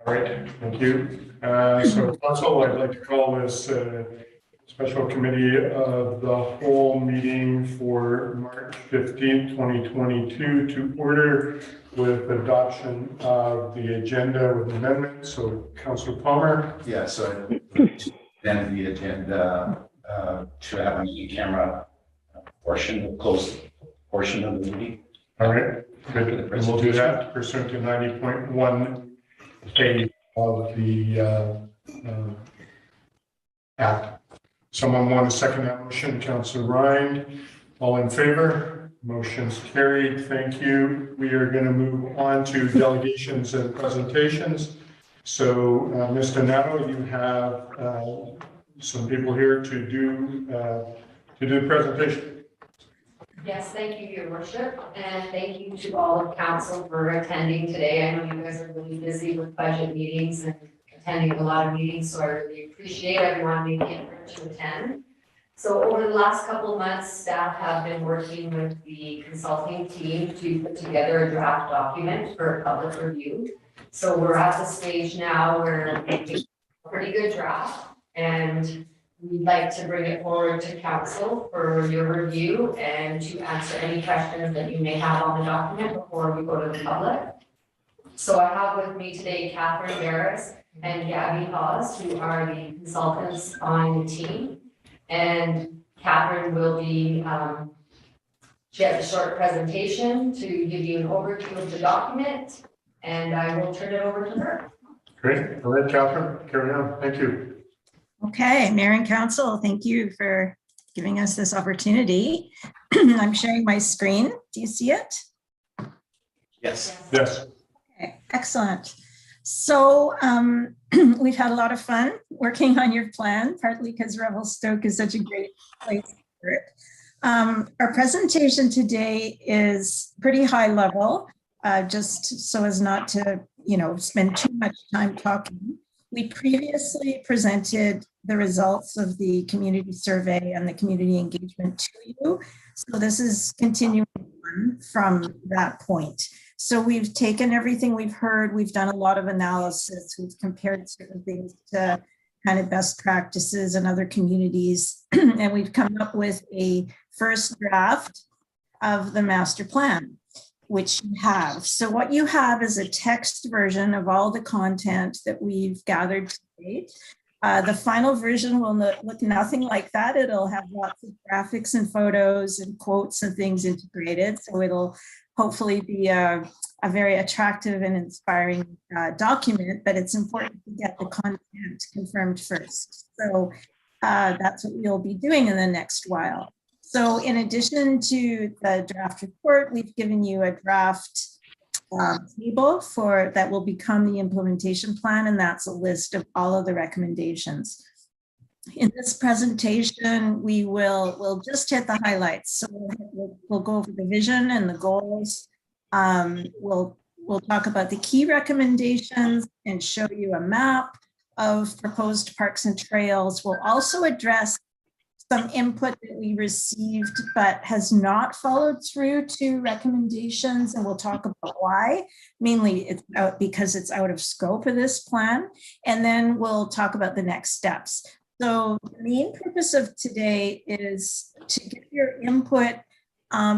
All right, thank you. So council, I'd like to call this special committee of the whole meeting for March 15th, 2022 to order with adoption of the agenda with amendments. So Councillor Palmer. Yeah, so then the agenda to have an in-camera portion, closed portion of the meeting. All right, good. And we'll do that pursuant to 90.1A of the Act. Someone want to second that motion? Councillor Rind. All in favor? Motion's carried. Thank you. We are going to move on to delegations and presentations. So, Mr. Nato, you have some people here to do the presentation. Yes, thank you, Your Worship, and thank you to all of council for attending today. I know you guys are really busy with budget meetings and attending a lot of meetings, so I really appreciate everyone making the effort to attend. So over the last couple of months, staff have been working with the consulting team to put together a draft document for public review. So we're at the stage now where we have a pretty good draft, and we'd like to bring it forward to council for your review and to answer any questions that you may have on the document before we go to the public. So I have with me today Catherine Berris and Gabi Haas, who are the consultants on the team. And Catherine will be, she has a short presentation to give you an overview of the document, and I will turn it over to her. Great. All right, Catherine, carry on. Thank you. Okay, Mayor and Council, thank you for giving us this opportunity. I'm sharing my screen. Do you see it? Yes. Yes. Okay, excellent. So we've had a lot of fun working on your plan, partly because Revelstoke is such a great place for it. Our presentation today is pretty high level, just so as not to, spend too much time talking. We previously presented the results of the community survey and the community engagement to you. So this is continuing on from that point. So we've taken everything we've heard, we've done a lot of analysis, we've compared certain things to kind of best practices in other communities, and we've come up with a first draft of the master plan, which you have. So what you have is a text version of all the content that we've gathered to date. The final version will look nothing like that. It'll have lots of graphics and photos and quotes and things integrated. So it'll hopefully be a very attractive and inspiring document, but it's important to get the content confirmed first. So that's what we'll be doing in the next while. So in addition to the draft report, we've given you a draft table that will become the implementation plan, and that's a list of all of the recommendations. In this presentation, we'll just hit the highlights. So we'll go over the vision and the goals. We'll talk about the key recommendations and show you a map of proposed parks and trails. We'll also address some input that we received but has not followed through to recommendations, and we'll talk about why. Mainly it's because it's out of scope of this plan, and then we'll talk about the next steps. So the main purpose of today is to get your input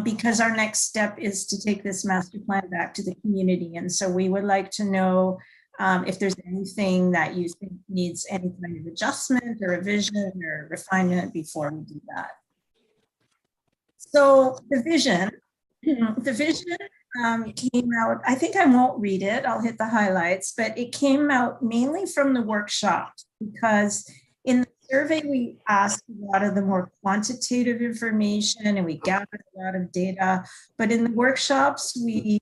because our next step is to take this master plan back to the community, and so we would like to know if there's anything that you think needs any kind of adjustment or revision or refinement before we do that. So the vision came out, I think I won't read it, I'll hit the highlights, but it came out mainly from the workshop, because in the survey we asked a lot of the more quantitative information and we gathered a lot of data, but in the workshops we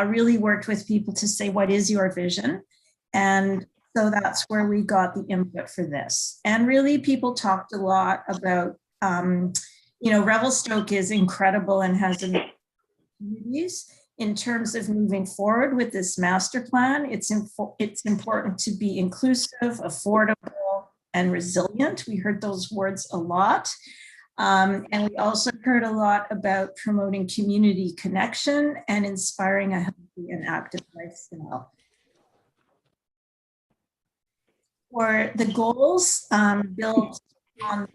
really worked with people to say, what is your vision? And so that's where we got the input for this. And really people talked a lot about, Revelstoke is incredible and has opportunities in terms of moving forward with this master plan. It's important to be inclusive, affordable, and resilient. We heard those words a lot. And we also heard a lot about promoting community connection and inspiring a healthy and active lifestyle. For the goals, built on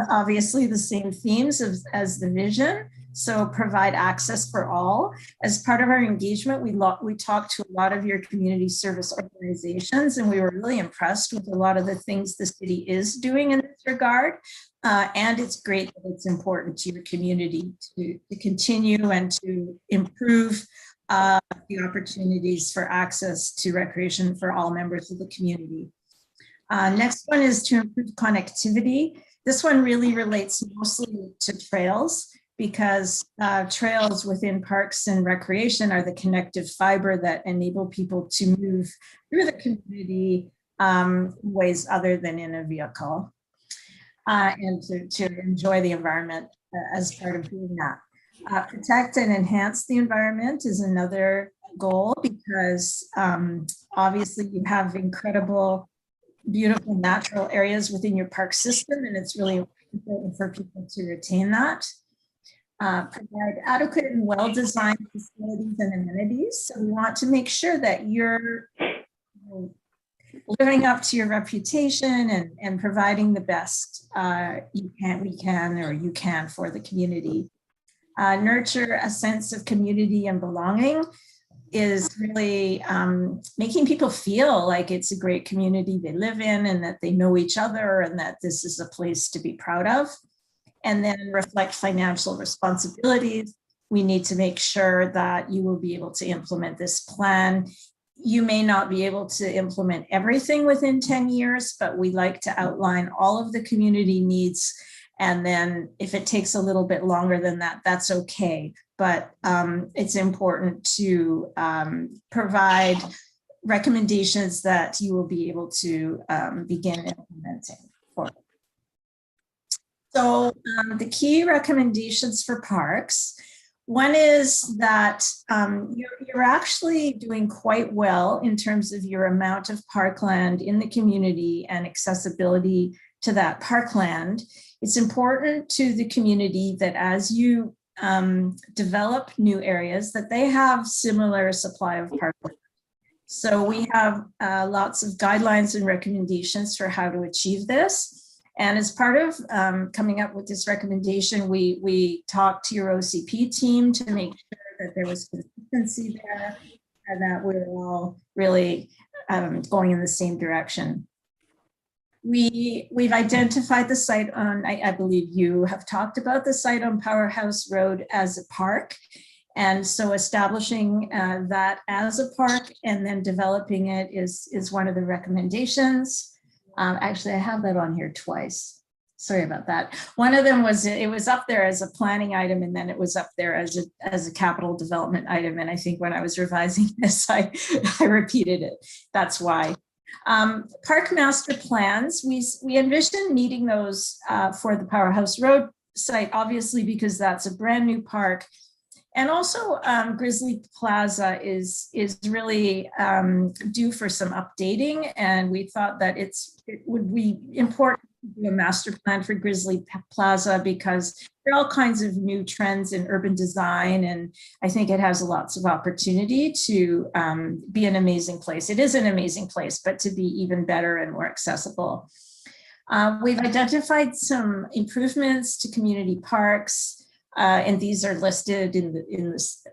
obviously the same themes as the vision. So provide access for all. As part of our engagement, we talked to a lot of your community service organizations, and we were really impressed with a lot of the things the city is doing in this regard. And it's great that it's important to your community to continue and to improve the opportunities for access to recreation for all members of the community. Next one is to improve connectivity. This one really relates mostly to trails, because trails within parks and recreation are the connective fiber that enable people to move through the community ways other than in a vehicle, and to enjoy the environment as part of doing that. Protect and enhance the environment is another goal, because obviously you have incredible, beautiful natural areas within your park system, and it's really important for people to retain that. Provide adequate and well-designed facilities and amenities. So we want to make sure that you're living up to your reputation and providing the best you can for the community. Nurture a sense of community and belonging is really making people feel like it's a great community they live in, and that they know each other, and that this is a place to be proud of. And then reflect financial responsibilities. We need to make sure that you will be able to implement this plan. You may not be able to implement everything within 10 years, but we like to outline all of the community needs. And then if it takes a little bit longer than that, that's okay. But it's important to provide recommendations that you will be able to begin implementing for. So the key recommendations for parks, one is that you're actually doing quite well in terms of your amount of parkland in the community and accessibility to that parkland. It's important to the community that as you develop new areas, that they have similar supply of parkland. So we have lots of guidelines and recommendations for how to achieve this. And as part of coming up with this recommendation, we talked to your OCP team to make sure that there was consistency there and that we're all really going in the same direction. We've identified the site on, I believe you have talked about the site on Powerhouse Road as a park. And so establishing that as a park and then developing it is one of the recommendations. Actually, I have that on here twice. Sorry about that. One of them was, it was up there as a planning item, and then it was up there as a capital development item. And I think when I was revising this, I repeated it. That's why. Park master plans, we envision needing those for the Powerhouse Road site, obviously, because that's a brand new park. And also Grizzly Plaza is really due for some updating, and we thought that it would be important to do a master plan for Grizzly Plaza because there are all kinds of new trends in urban design, and I think it has lots of opportunity to be an amazing place. It is an amazing place, but to be even better and more accessible. We've identified some improvements to community parks. And these are listed in this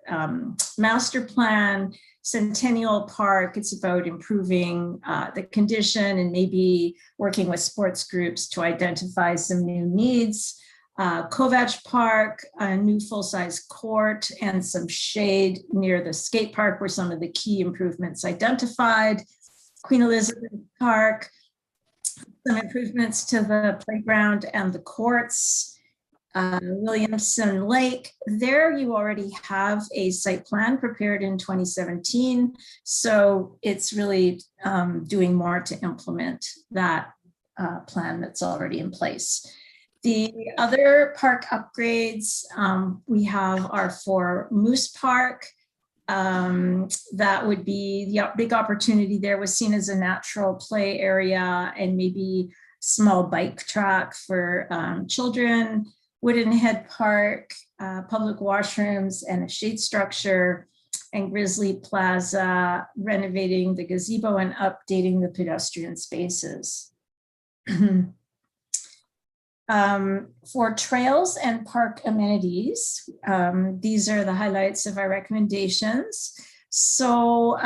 master plan. Centennial Park, it's about improving the condition and maybe working with sports groups to identify some new needs. Kovach Park, a new full-size court and some shade near the skate park were some of the key improvements identified. Queen Elizabeth Park, some improvements to the playground and the courts. Williamson Lake, there you already have a site plan prepared in 2017. So it's really doing more to implement that plan that's already in place. The other park upgrades we have are for Moose Park. That would be the big opportunity there was seen as a natural play area and maybe small bike track for children. Wooden Head Park, public washrooms and a shade structure. and Grizzly Plaza, renovating the gazebo and updating the pedestrian spaces. For trails and park amenities, these are the highlights of our recommendations. So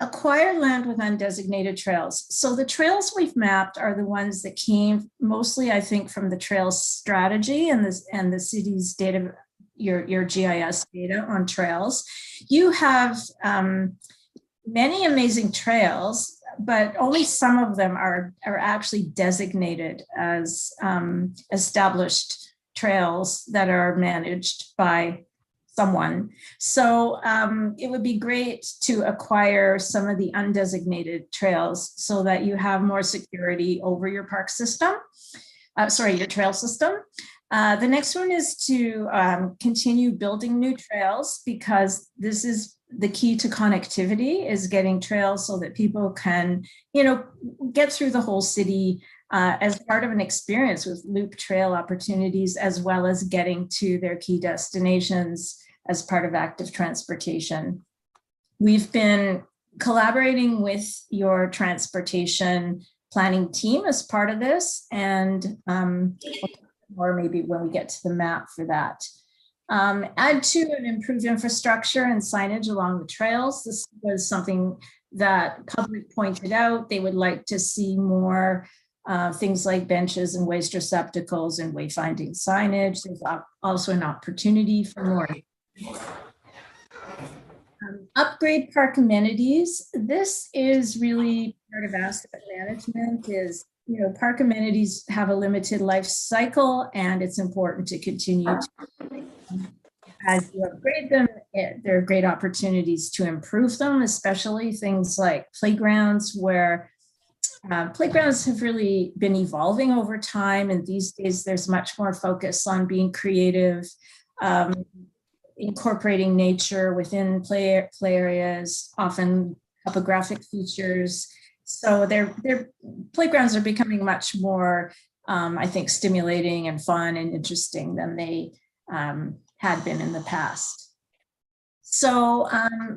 acquire land with undesignated trails. So the trails we've mapped are the ones that came mostly, I think, from the trails strategy and the city's data, your GIS data on trails. You have many amazing trails, but only some of them are actually designated as established trails that are managed by someone. So it would be great to acquire some of the undesignated trails so that you have more security over your park system, your trail system. The next one is to continue building new trails, because this is the key to connectivity, is getting trails so that people can, get through the whole city as part of an experience with loop trail opportunities, as well as getting to their key destinations as part of active transportation. We've been collaborating with your transportation planning team as part of this, and or maybe when we get to the map for that. Add to and improve infrastructure and signage along the trails. This was something that public pointed out. They would like to see more things like benches and waste receptacles and wayfinding signage. There's also an opportunity for more. Upgrade park amenities. This is really part of asset management. Is park amenities have a limited life cycle, and it's important to continue to, as you upgrade them, there are great opportunities to improve them, especially things like playgrounds, where playgrounds have really been evolving over time, and these days there's much more focus on being creative, incorporating nature within play areas, often topographic features. So their playgrounds are becoming much more, I think, stimulating and fun and interesting than they had been in the past. So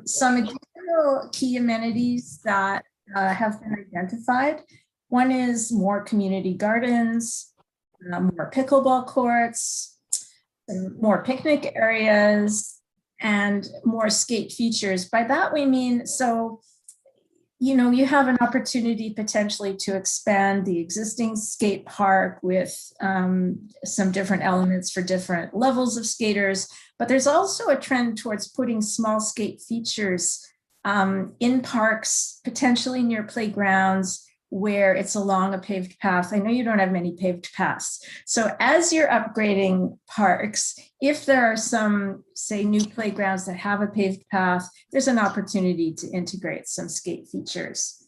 some additional key amenities that have been identified. One is more community gardens, more pickleball courts, more picnic areas, and more skate features. By that we mean, so you have an opportunity potentially to expand the existing skate park with some different elements for different levels of skaters, but there's also a trend towards putting small skate features in parks, potentially near playgrounds, where it's along a paved path. I know you don't have many paved paths. So as you're upgrading parks, if there are some, say, new playgrounds that have a paved path, there's an opportunity to integrate some skate features.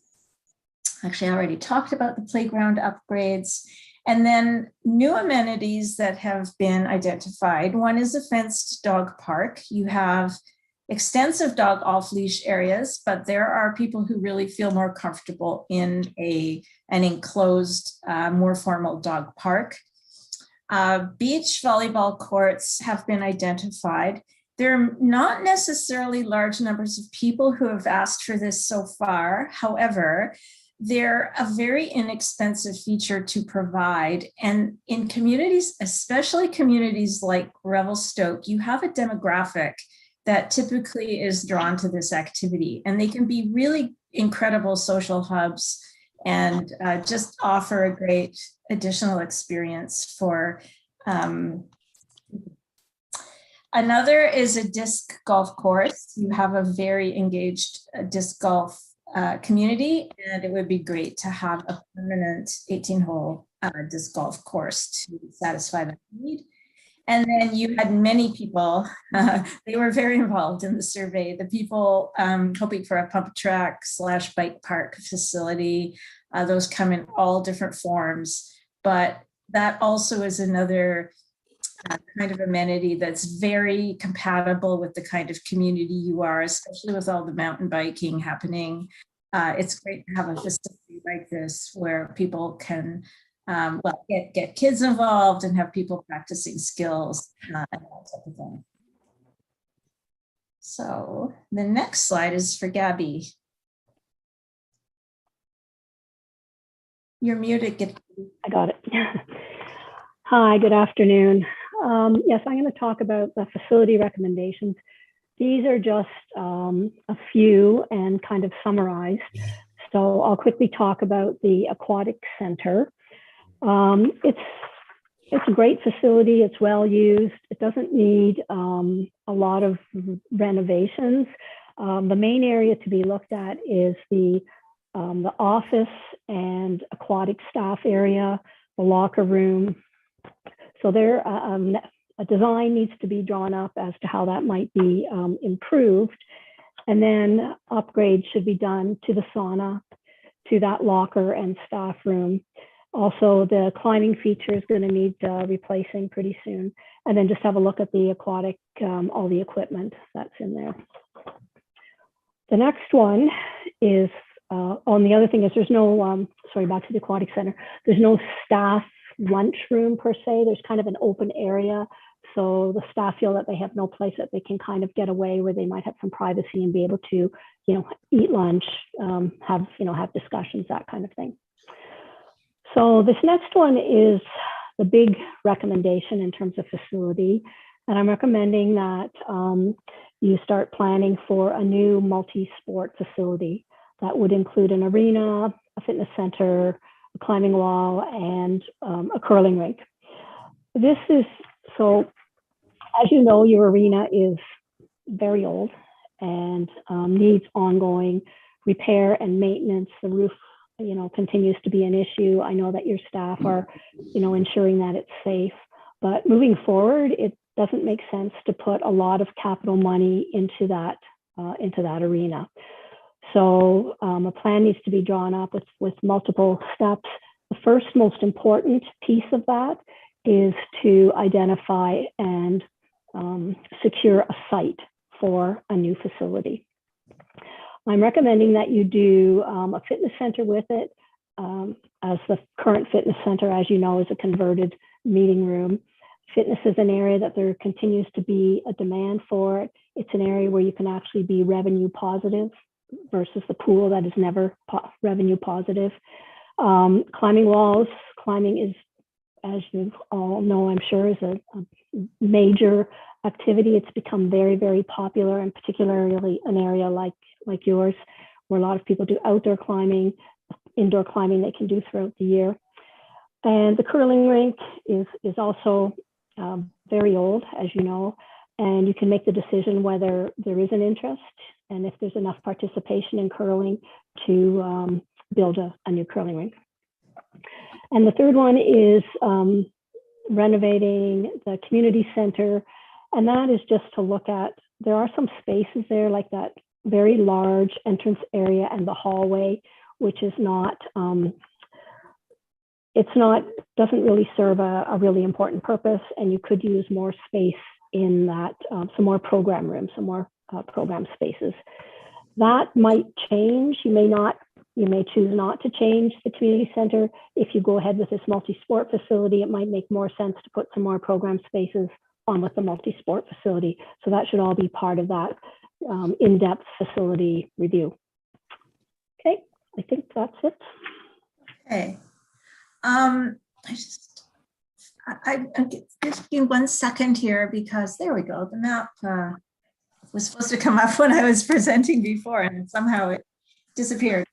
Actually, I already talked about the playground upgrades. And then new amenities that have been identified. One is a fenced dog park. You have extensive dog off-leash areas, but there are people who really feel more comfortable in an enclosed, more formal dog park. Beach volleyball courts have been identified. There are not necessarily large numbers of people who have asked for this so far. However, they're a very inexpensive feature to provide. And in communities, especially communities like Revelstoke, you have a demographic that typically is drawn to this activity, and they can be really incredible social hubs and just offer a great additional experience for. Another is a disc golf course. You have a very engaged disc golf community, and it would be great to have a permanent 18-hole disc golf course to satisfy that need. And then you had many people, they were very involved in the survey, the people hoping for a pump track / bike park facility. Those come in all different forms, but that also is another kind of amenity that's very compatible with the kind of community you are, especially with all the mountain biking happening. It's great to have a facility like this where people can get kids involved and have people practicing skills and that type of thing. So the next slide is for Gabi. You're muted. I got it. Hi, good afternoon. Yes, I'm going to talk about the facility recommendations. These are just a few and kind of summarized. So I'll quickly talk about the aquatic center. It's a great facility. It's well used. It doesn't need a lot of renovations. The main area to be looked at is the office and aquatic staff area, the locker room. So there, a design needs to be drawn up as to how that might be improved. And then upgrades should be done to the sauna, to that locker and staff room. Also, the climbing feature is going to need replacing pretty soon. And then just have a look at the aquatic, all the equipment that's in there. The next one is, the other thing is there's no, sorry, back to the aquatic center. There's no staff lunchroom per se. There's kind of an open area. So the staff feel that they have no place that they can kind of get away where they might have some privacy and be able to, eat lunch, have discussions, that kind of thing. So this next one is the big recommendation in terms of facility. And I'm recommending that you start planning for a new multi-sport facility that would include an arena, a fitness center, a climbing wall, and a curling rink. This is, so as you know, your arena is very old and needs ongoing repair and maintenance. The roof, continues to be an issue. I know that your staff are, ensuring that it's safe, but moving forward, it doesn't make sense to put a lot of capital money into that arena. So a plan needs to be drawn up with multiple steps. The first most important piece of that is to identify and secure a site for a new facility. I'm recommending that you do a fitness center with it, as the current fitness center, as you know, is a converted meeting room. Fitness is an area that there continues to be a demand for it. It's an area where you can actually be revenue positive versus the pool that is never revenue positive. Climbing walls, climbing is, as you all know, I'm sure, is a major activity. It's become very, very popular, and particularly an area like yours, where a lot of people do outdoor climbing, indoor climbing they can do throughout the year. And the curling rink is also very old, as you know, and you can make the decision whether there is an interest and if there's enough participation in curling to build a new curling rink. And the third one is renovating the community center. And that is just to look at, there are some spaces there, like that very large entrance area and the hallway, which is not, doesn't really serve a really important purpose. And you could use more space in that, some more program rooms, some more program spaces. That might change. You may choose not to change the community center. If you go ahead with this multi-sport facility, it might make more sense to put some more program spaces on with the multi-sport facility. So that should all be part of that in-depth facility review. Okay, I think that's it. Okay. I'm just give you 1 second here, because there we go. The map was supposed to come up when I was presenting before, and somehow it disappeared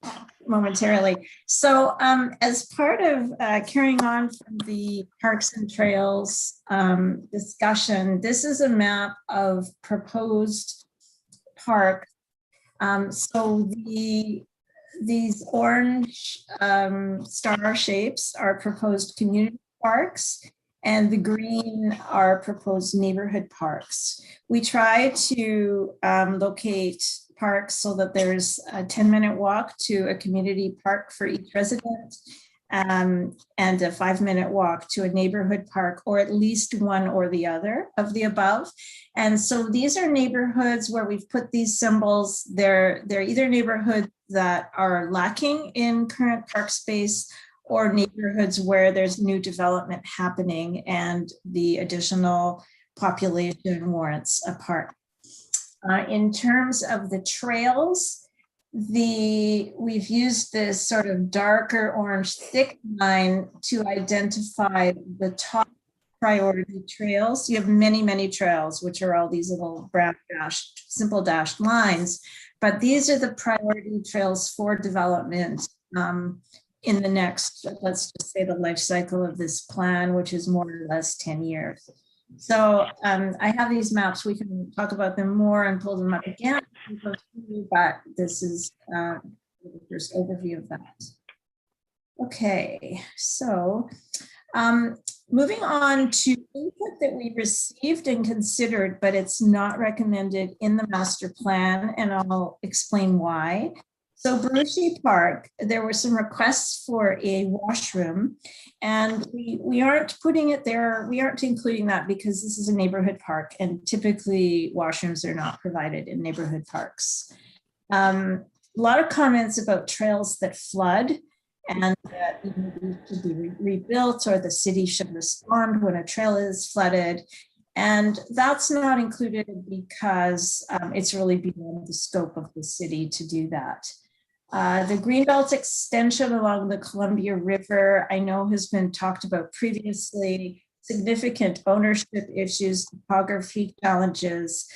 momentarily. So as part of carrying on from the Parks and Trails discussion, this is a map of proposed parks. So these orange star shapes are proposed community parks, and the green are proposed neighborhood parks. We try to locate parks so that there's a 10-minute walk to a community park for each resident, and a 5-minute walk to a neighborhood park, or at least one or the other of the above. And so these are neighborhoods where we've put these symbols. They're either neighborhoods that are lacking in current park space, or neighborhoods where there's new development happening and the additional population warrants a park. In terms of the trails, we've used this sort of darker orange thick line to identify the top priority trails. You have many, many trails, which are all these little brown dashed, simple dashed lines, but these are the priority trails for development in the next, let's just say, the life cycle of this plan, which is more or less 10 years. So I have these maps. We can talk about them more and pull them up again, but this is the first overview of that. Okay, so moving on to input that we received and considered, but it's not recommended in the master plan, and I'll explain why. So Berris Park, there were some requests for a washroom, and we aren't putting it there. We aren't including that because this is a neighborhood park, and typically washrooms are not provided in neighborhood parks. A lot of comments about trails that flood and that need to be rebuilt, or the city should respond when a trail is flooded. And that's not included because it's really beyond the scope of the city to do that. The Greenbelt extension along the Columbia River, I know has been talked about previously, significant ownership issues, topography challenges,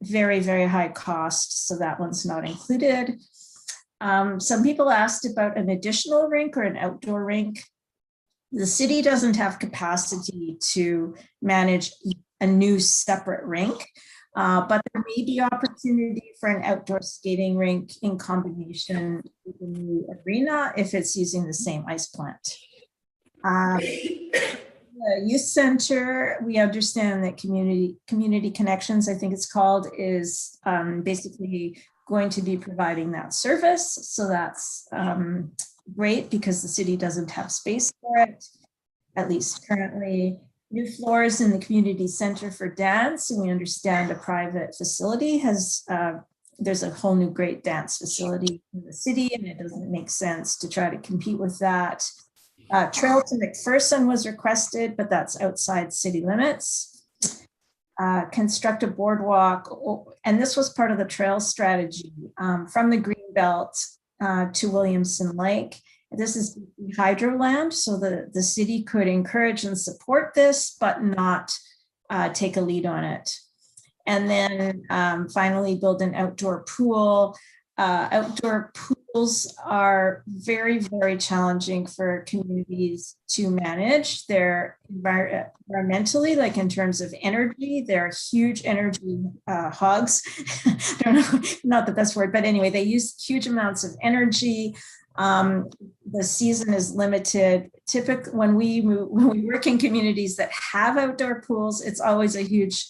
very, very high cost, so that one's not included. Some people asked about an additional rink or an outdoor rink. The city doesn't have capacity to manage a new separate rink. But there may be opportunity for an outdoor skating rink in combination with a new arena if it's using the same ice plant. The youth center, we understand that community connections, I think it's called, is basically going to be providing that service. So that's great because the city doesn't have space for it, at least currently. New floors in the community center for dance, and we understand a private facility has, there's a whole new great dance facility in the city, and it doesn't make sense to try to compete with that. Trail to McPherson was requested, but that's outside city limits. Construct a boardwalk, and this was part of the trail strategy from the Greenbelt to Williamson Lake. This is hydroland, so the city could encourage and support this, but not take a lead on it. And then finally, build an outdoor pool. Outdoor pools are very, very challenging for communities to manage. They're environmentally, like in terms of energy, they're huge energy hogs. I don't know, not the best word, but anyway, they use huge amounts of energy. The season is limited. Typically, when we work in communities that have outdoor pools, it's always a huge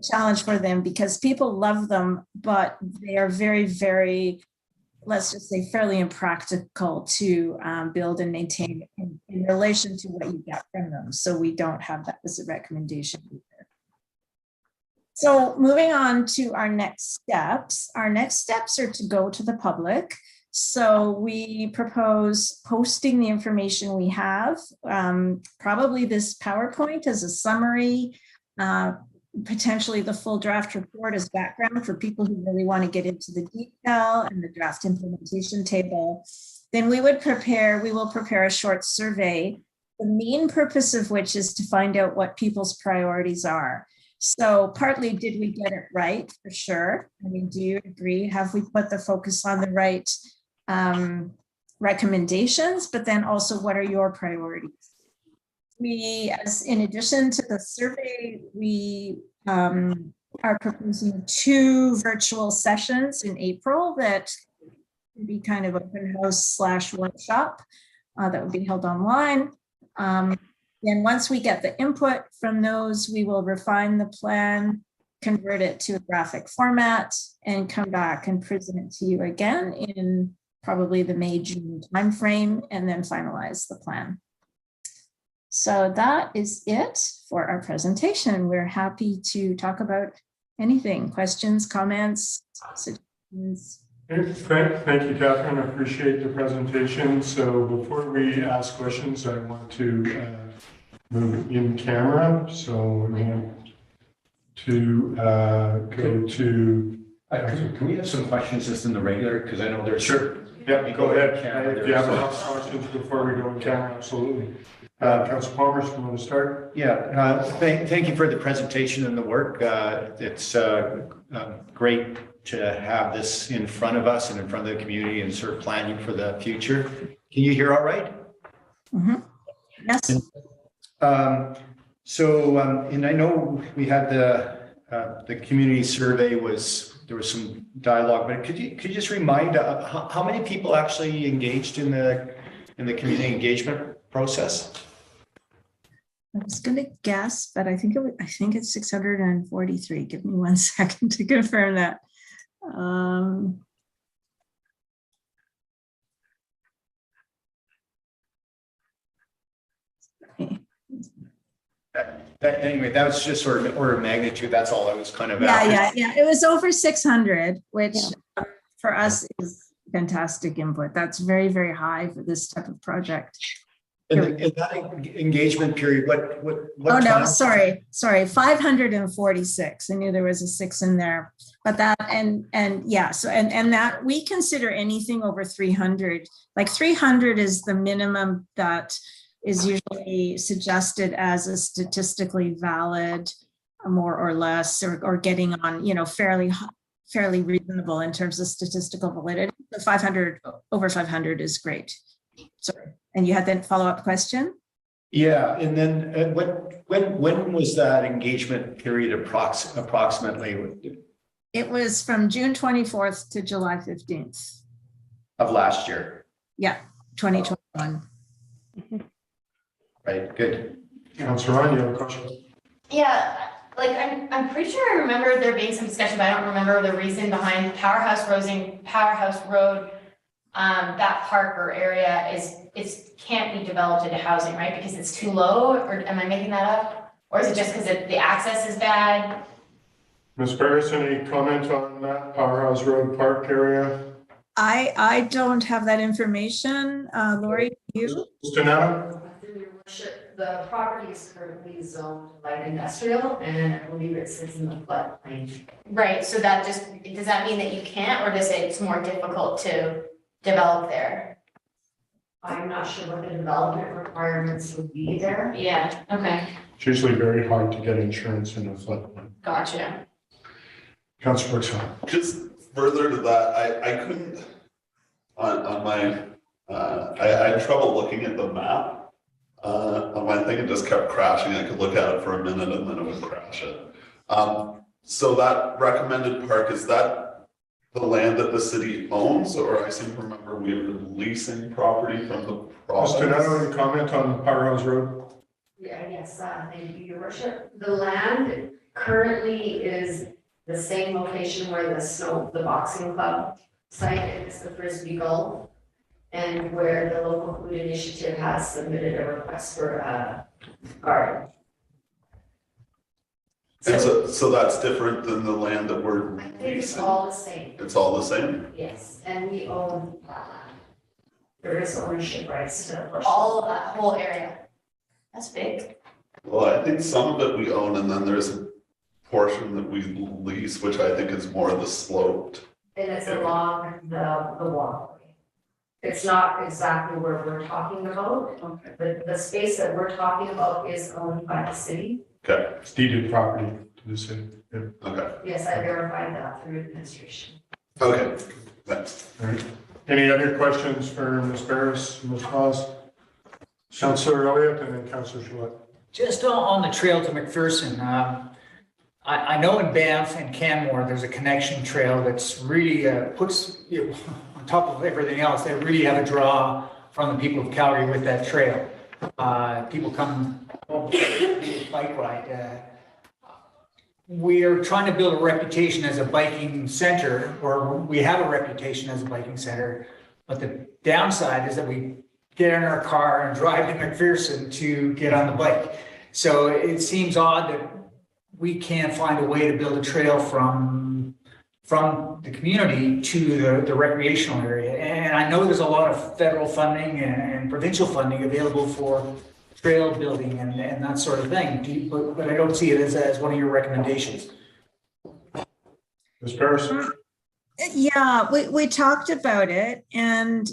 challenge for them because people love them, but they are very, very, let's just say, fairly impractical to build and maintain in relation to what you get from them. So we don't have that as a recommendation either. So moving on to our next steps. Our next steps are to go to the public. So we propose posting the information we have, probably this PowerPoint as a summary, potentially the full draft report as background for people who really want to get into the detail, and the draft implementation table. Then we will prepare a short survey, the main purpose of which is to find out what people's priorities are. So partly, did we get it right? For sure. I mean, do you agree? Have we put the focus on the right recommendations? But then also, what are your priorities? In addition to the survey, we are proposing 2 virtual sessions in April that can be kind of open house / workshop that would be held online. Then once we get the input from those, we will refine the plan, convert it to a graphic format, and come back and present it to you again in probably the May-June timeframe, and then finalize the plan. So that is it for our presentation. We're happy to talk about anything, questions, comments, suggestions. Thank you, Catherine. I appreciate the presentation. So before we ask questions, I want to move in camera. So I'm going to go to. Can we have some questions just in the regular, because I know there's. Sure. Yeah, go ahead. If you have any questions before we go in camera, absolutely. Councilor Palmer, do you want to start? Yeah, thank you for the presentation and the work. It's great to have this in front of us and in front of the community and sort of planning for the future. Can you hear all right? Mm-hmm. Yes. And I know we had the community survey there was some dialogue, but could you just remind how many people actually engaged in the community engagement process? I was going to guess, but I think it's 643. Give me 1 second to confirm that. Anyway, that was just sort of order of magnitude. That's all I was kind of Yeah. It was over 600, which for us is fantastic input. That's very, very high for this type of project. In that engagement period, what Oh, no, time? sorry, 546. I knew there was a 6 in there, but that, and that we consider anything over 300, like 300 is the minimum that is usually suggested as a statistically valid, more or less, or getting on, fairly reasonable in terms of statistical validity. The 500, over 500 is great. Sorry. And you had that follow-up question? Yeah, and then when was that engagement period approximately? It was from June 24th to July 15th. Of last year? Yeah, 2021. Right, good. Councilor Ryan, you have a question? Yeah, like I'm pretty sure I remember there being some discussion, but I don't remember the reason behind Powerhouse Road. That park or area can't be developed into housing, right? Because it's too low, or am I making that up? Or is it just because the access is bad? Ms. Berris, any comment on that Powerhouse Road Park area? I don't have that information. Lori, you? Mr. Nana? Through your worship, the property is currently zoned light industrial, and I believe it sits in the floodplain. Right, so does that mean that you can't, or it's more difficult to develop there? I'm not sure what the development requirements would be there. Yeah, okay, It's usually very hard to get insurance in a floodplain. gotcha. Councilor Brooks. Just further to that, I couldn't, on my, I had trouble looking at the map. On my thing, it just kept crashing. I could look at it for a minute and then it would crash it. So that recommended park, is that the land that the city owns, or I seem to remember we were leasing property from the province? Mr. Nana, any comment on Powerhouse Road? Yes, thank you, your worship. The land currently is the same location where the boxing club site is, the Frisbee Golf, and where the local food initiative has submitted a request for a garden. And so that's different than the land that we're I think it's leasing? all the same, It's all the same? yes, and we own that land. There is ownership rights to All of that whole area. That's big. Well, I think some of it we own, and then there's a portion that we lease, which I think is more the sloped. And it's along the walkway. It's not exactly where we're talking about. Okay. The space that we're talking about is owned by the city. Okay, It's deeded property to the city. Yeah. okay, Yes, I verified that through administration. okay, thanks. All right. Any other questions for Ms. Berris, Ms. Haas? Councilor Elliott and then Councilor Gillette. Just on the trail to McPherson, I know in Banff and Canmore, there's a connection trail that's really puts, on top of everything else, they really have a draw from the people of Calgary with that trail. People come bike ride. We're trying to build a reputation as a biking center, or we have a reputation as a biking center, but the downside is that we get in our car and drive to McPherson to get on the bike. So it seems odd that we can't find a way to build a trail from the community to the recreational area. And I know there's a lot of federal funding and provincial funding available for trail building and that sort of thing. But I don't see it as one of your recommendations. Ms. Berris? Yeah, we talked about it, and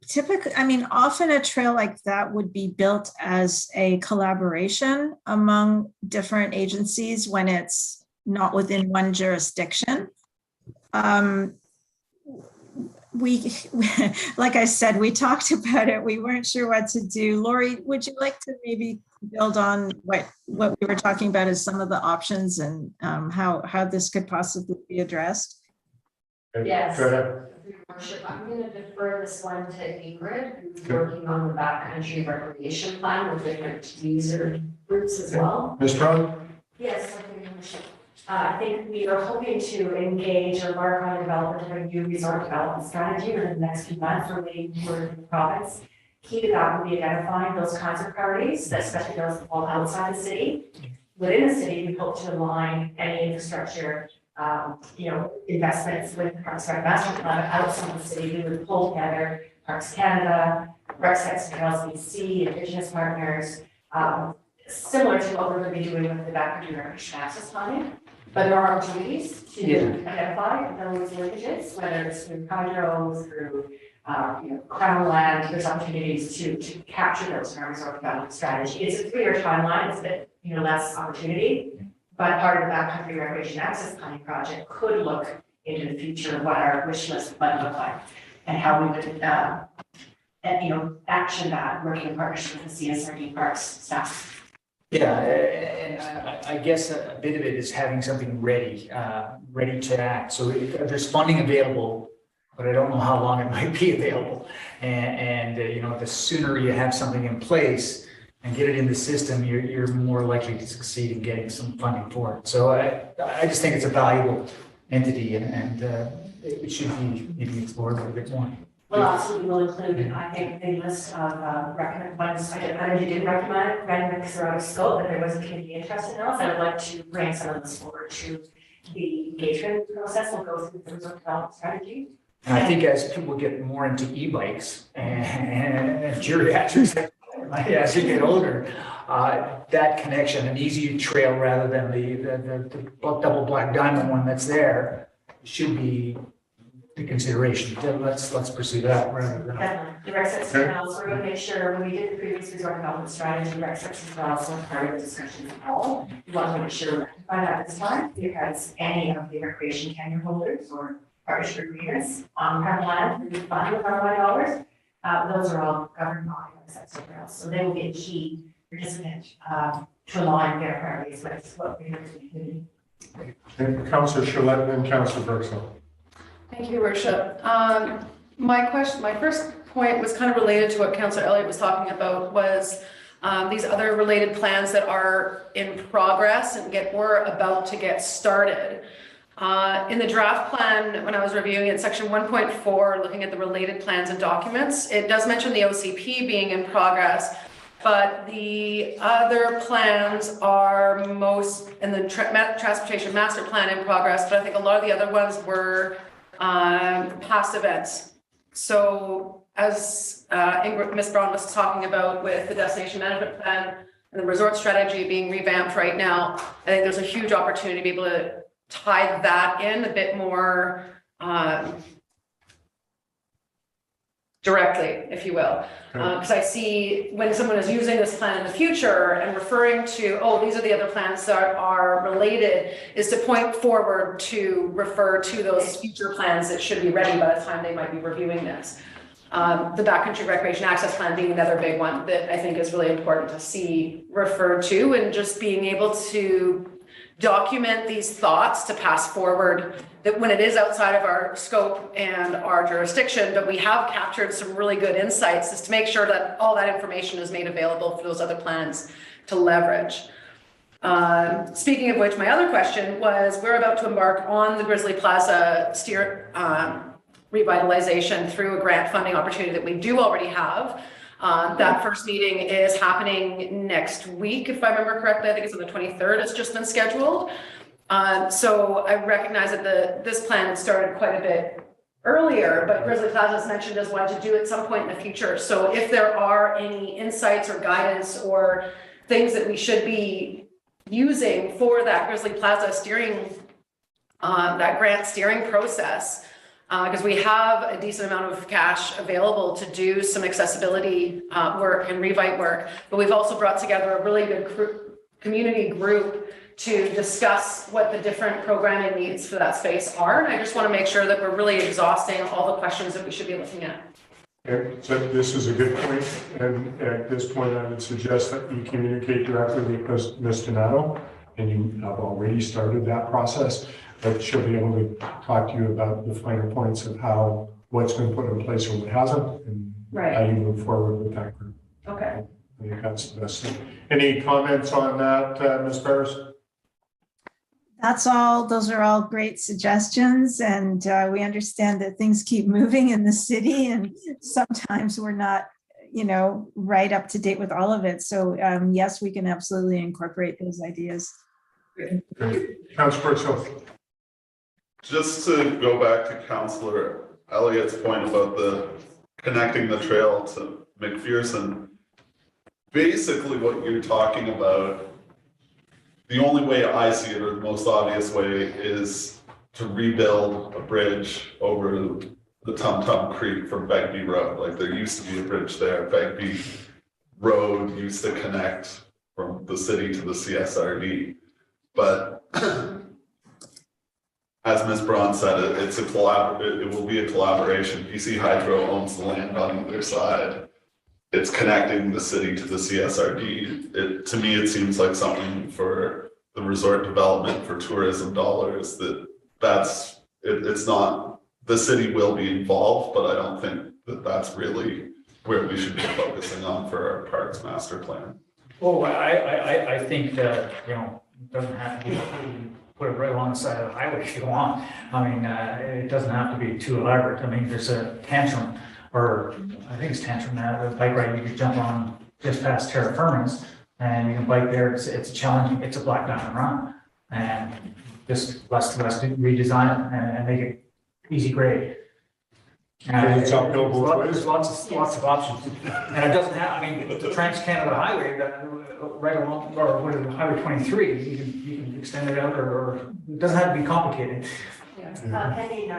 typically, I mean, often a trail like that would be built as a collaboration among different agencies when it's not within one jurisdiction. We, like I said, we talked about it. We weren't sure what to do. Lori, would you like to maybe build on what we were talking about as some of the options and how this could possibly be addressed? Yes. Go ahead. Your Worship, I'm going to defer this one to Ingrid, who's working on the backcountry recreation plan with different user groups as well. Ms. Brown? Yes, okay, Your Worship. I think we are hoping to engage or embark on development of a new resort development strategy within the next few months relating to the province. Key to that will be identifying those kinds of priorities, especially those that fall outside the city. Within the city, we hope to align any infrastructure investments with the Parks and Rec Master Plan outside the city. We would pull together Parks Canada, Rec Sector LCC, Indigenous partners, similar to what we're going to be doing with the backcountry recreation access planning. But there are opportunities to identify those linkages, whether it's through hydro, through crown land. There's opportunities to capture those in our resort development strategy. It's a 3-year timeline. It's a bit less opportunity. But part of the backcountry recreation access planning project could look into the future of what our wish list might look like and how we would, action that working in partnership with the CSRD Parks staff. Yeah, and I guess a bit of it is having something ready to act. So there's funding available, but I don't know how long it might be available. And the sooner you have something in place and get it in the system, you're more likely to succeed in getting some funding for it. So I just think it's a valuable entity, and it should be maybe explored a little bit more. Well, absolutely, will include, I think, the list of recommended ones. I did recommend because they're out of scope, but there was a community interest in those. I would like to bring some of this forward to the engagement process. We'll go through the resort development strategy. And I think as people get more into e-bikes and geriatrics, as you get older, that connection, an easy trail rather than the double black diamond one that's there, should be the consideration. Let's pursue that rather than. The Rec Sector Canals, we're going to make sure when we did the previous resort development strategy, Rec Sector Canals were part of the discussion at all. We want to make sure we rectify that this time because any of the recreation tenure holders or partnership agreements on private land through the fund with our dollars, those are all governed by Rec Sector Canals. So they will be a key participant to align their priorities with what we are doing. Councillor Shillette and Councillor Bergson. Thank you, Your Worship. My first point was kind of related to what Councillor Elliott was talking about, was these other related plans that are in progress and we're about to get started. In the draft plan, when I was reviewing it, section 1.4, looking at the related plans and documents, it does mention the OCP being in progress, but the other plans are most in the transportation master plan in progress, but I think a lot of the other ones were past events. So as Ms. Braun was talking about with the destination management plan and the resort strategy being revamped right now, I think there's a huge opportunity to be able to tie that in a bit more directly, if you will. Because I see when someone is using this plan in the future and referring to, oh, these are the other plans that are related, is to point forward to refer to those future plans that should be ready by the time they might be reviewing this. The backcountry recreation access plan being another big one that I think is really important to see referred to, and just being able to document these thoughts to pass forward, that when it is outside of our scope and our jurisdiction, but we have captured some really good insights, is to make sure that all that information is made available for those other plans to leverage. Speaking of which, my other question was, we're about to embark on the Grizzly Plaza revitalization through a grant funding opportunity that we do already have. That first meeting is happening next week, if I remember correctly. I think it's on the 23rd. It's just been scheduled. So I recognize that this plan started quite a bit earlier, but Grizzly Plaza is mentioned as one to do at some point in the future. So if there are any insights or guidance or things that we should be using for that Grizzly Plaza steering, that grant steering process, because we have a decent amount of cash available to do some accessibility work and revite work, but we've also brought together a really good community group to discuss what the different programming needs for that space are. And I just want to make sure that we're really exhausting all the questions that we should be looking at. Okay, so this is a good point, and at this point, I would suggest that you communicate directly with Ms. Donato, and you have already started that process, but she'll be able to talk to you about the finer points of how, what's been put in place or what hasn't, and how you move forward with that group. Okay. I think that's the best thing. Any comments on that, Ms. Berris? That's all. Those are all great suggestions. And we understand that things keep moving in the city and sometimes we're not, right up to date with all of it. So yes, we can absolutely incorporate those ideas. Councilor Sulz. Just to go back to Councillor Elliott's point about the connecting the trail to McPherson, basically what you're talking about, the only way I see it, or the most obvious way, is to rebuild a bridge over the Tum Tum Creek from Begbie Road. Like there used to be a bridge there. Begbie Road used to connect from the city to the CSRD. But as Ms. Braun said, it will be a collaboration. BC Hydro owns the land on either side. It's connecting the city to the CSRD. To me, it seems like something for the resort development for tourism dollars. It's not, the city will be involved, but I don't think that that's really where we should be focusing on for our parks master plan. Oh, I think that, it doesn't have to be, put it right along the side of the highway if you want. I mean, it doesn't have to be too elaborate. I mean, there's a tantrum, or I think it's tantrum now, a bike ride you could jump on just past Terra Firma's, and you can bike there. It's challenging. It's a black diamond run, and just let's redesign it and make it easy grade. It's uphill both ways. There's lots of options, and it doesn't have. I mean, the Trans Canada Highway, right along, or what is it, Highway 23, you can extend it out, or it doesn't have to be complicated. Pending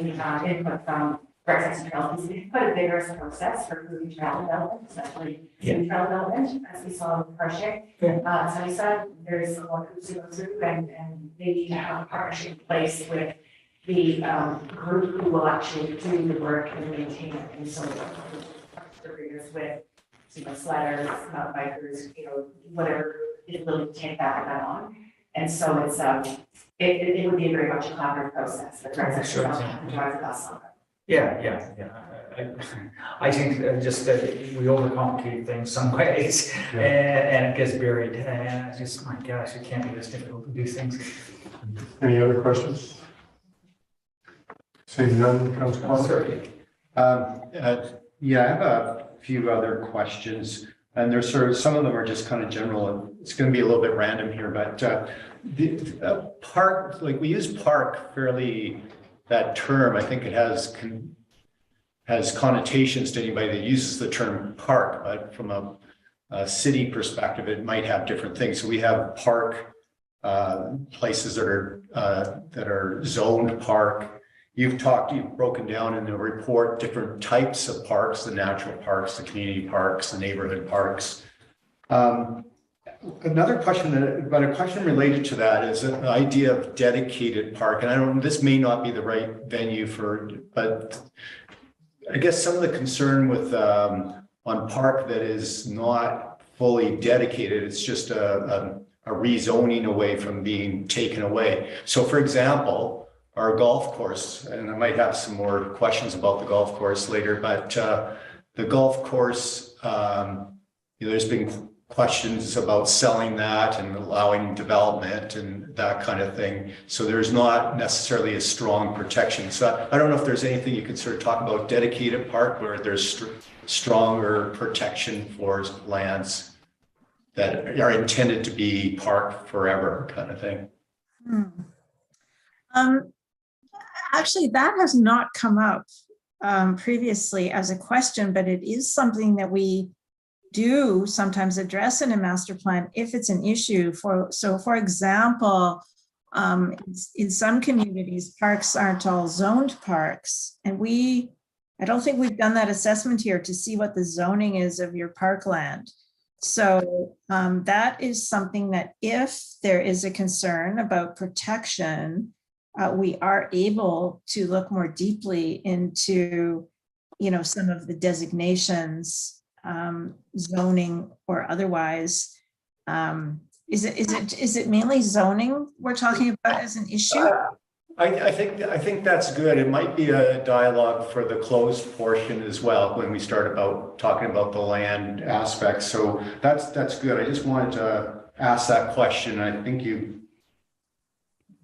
input from Breakfast Trails, it's quite a vigorous process for improving trail development, especially new trail development, as we saw in Pershing. So we said there's a lot to go through, and they need to have a partnership in place with the group who will actually do the work and maintain it. And so with sledders, bikers, whatever is willing to take that on. And so it's it would be very much a collaborative process. The drives the bus on it. Yeah. I think just that we overcomplicate things some ways, and it gets buried. And it's just, my gosh, it can't be this difficult to do things. Any other questions? Seeing none, Councilor. Yeah, I have a few other questions, and there's sort of, some of them are just kind of general, and it's going to be a little bit random here, but the park, like we use park fairly, that term, I think it has connotations to anybody that uses the term park, but from a city perspective, it might have different things. So we have park places that are zoned park. You've broken down in the report different types of parks, the natural parks, the community parks, the neighborhood parks. Another question, but a question related to that is the idea of dedicated park. And this may not be the right venue but I guess some of the concern with on park that is not fully dedicated, it's just a rezoning away from being taken away. So for example, our golf course, and I might have some more questions about the golf course later, but the golf course, there's been questions about selling that and allowing development and that kind of thing. So there's not necessarily a strong protection. So I don't know if there's anything you could sort of talk about dedicated park where there's stronger protection for lands that are intended to be park forever kind of thing. Actually, that has not come up previously as a question, but it is something that we do sometimes address in a master plan if it's an issue. So for example, in some communities, parks aren't all zoned parks, and I don't think we've done that assessment here to see what the zoning is of your parkland. So that is something that if there is a concern about protection, we are able to look more deeply into, some of the designations, zoning or otherwise. Is it mainly zoning we're talking about as an issue? I think that's good. It might be a dialogue for the closed portion as well when we start talking about the land aspects. So that's good. I just wanted to ask that question. I think you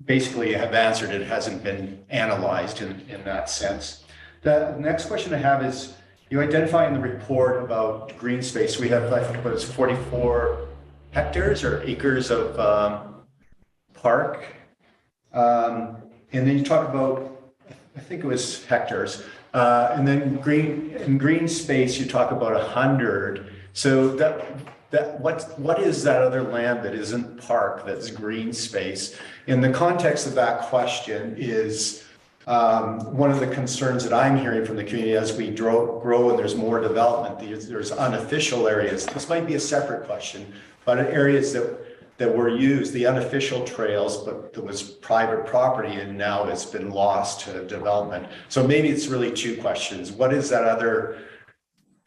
basically have answered it. It hasn't been analyzed in that sense. The next question I have is, you identify in the report about green space. We have, I think it was 44 hectares or acres of park. And then you talk about, I think it was hectares. And then green space, you talk about 100. So what is that other land that isn't park, that's green space? In the context of that question is one of the concerns that I'm hearing from the community as we grow and there's more development, there's unofficial areas. This might be a separate question, but areas that were used, the unofficial trails, but there was private property and now it's been lost to development. So maybe it's really two questions. What is that other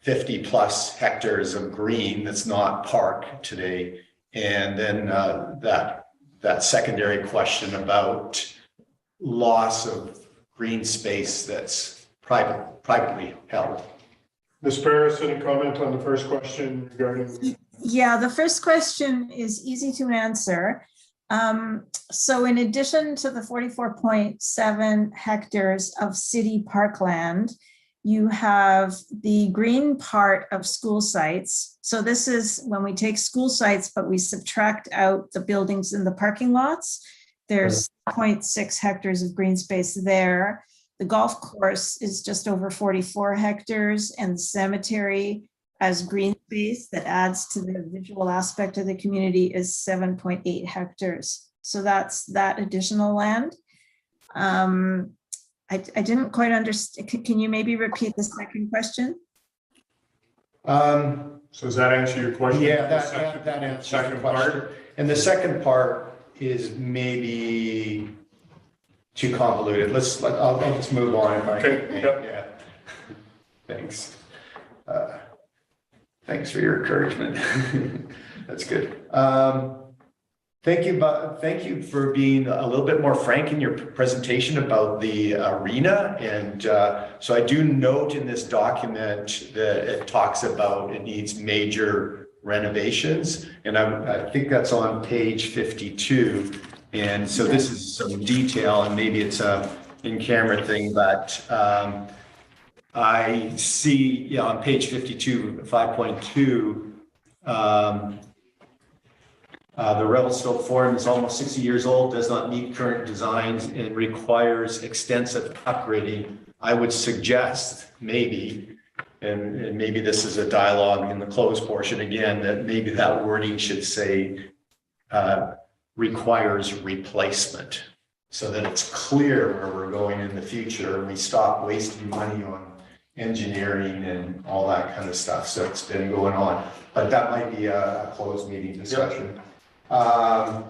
50 plus hectares of green that's not park today? And then that secondary question about loss of green space that's privately held. Ms. Berris, any comment on the first question regarding? Yeah, the first question is easy to answer. So in addition to the 44.7 hectares of city parkland, you have the green part of school sites. So this is when we take school sites, but we subtract out the buildings in the parking lots. There's 0.6 hectares of green space there. The golf course is just over 44 hectares, and the cemetery as green space that adds to the visual aspect of the community is 7.8 hectares. So that's that additional land. I didn't quite understand. Can you maybe repeat the second question? So does that answer your question? Yeah, that answers second the question. part. And the second part is maybe too convoluted. I'll just move on if I Okay, can. yep. Yeah. Thanks. Thanks for your encouragement. That's good. Thank you for being a little bit more frank in your presentation about the arena. And so I do note in this document that it talks about it needs major renovations. And I think that's on page 52. And so this is some detail, and maybe it's a in-camera thing, but I see on page 52, 5.2, the Revelstoke Forum is almost 60 years old, does not meet current designs, and requires extensive upgrading. I would suggest maybe, and maybe this is a dialogue in the closed portion again, that maybe that wording should say requires replacement, so that it's clear where we're going in the future and we stop wasting money on engineering and all that kind of stuff. So it's been going on, but that might be a closed meeting discussion. Yep.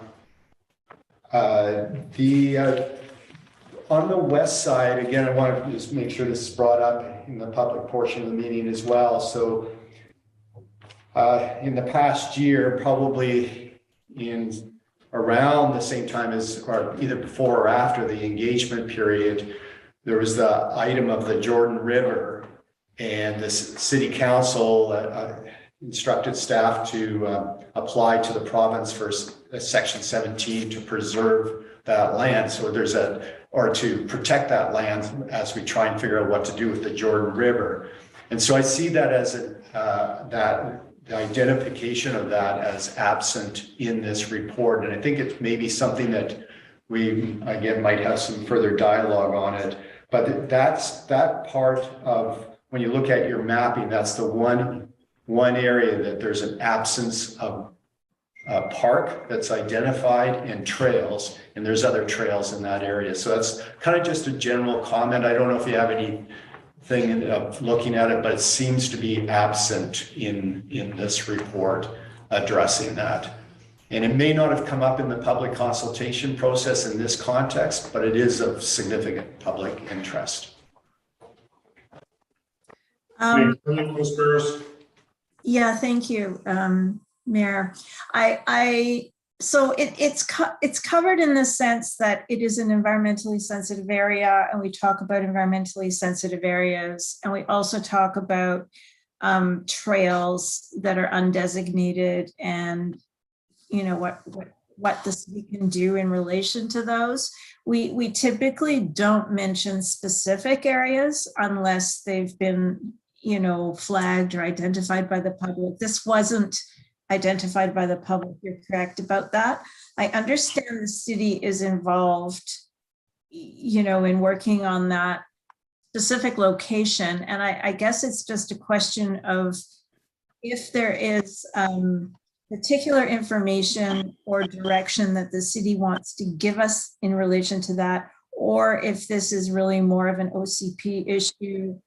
On the west side, again, I want to just make sure this is brought up in the public portion of the meeting as well. So in the past year, probably in around the same time as, or either before or after the engagement period, there was the item of the Jordan River, and the city council instructed staff to apply to the province for section 17 to preserve that land. So or to protect that land as we try and figure out what to do with the Jordan River. And so I see that as the identification of that as absent in this report. And I think it's maybe something that we again might have some further dialogue on it. But that part of, when you look at your mapping, that's the one area that there's an absence of a park that's identified and trails, and there's other trails in that area. So that's kind of just a general comment. I don't know if you have anything of looking at it, but it seems to be absent in this report addressing that. And it may not have come up in the public consultation process in this context, but it is of significant public interest. Ms. Berris? Yeah, thank you, Mayor. So it's covered in the sense that it is an environmentally sensitive area, and we talk about environmentally sensitive areas, and we also talk about trails that are undesignated, and you know what the city can do in relation to those. We typically don't mention specific areas unless they've been, you know, flagged or identified by the public. This wasn't identified by the public. You're correct about that. I understand the city is involved, you know, in working on that specific location. And I guess it's just a question of if there is particular information or direction that the city wants to give us in relation to that, or if this is really more of an OCP issue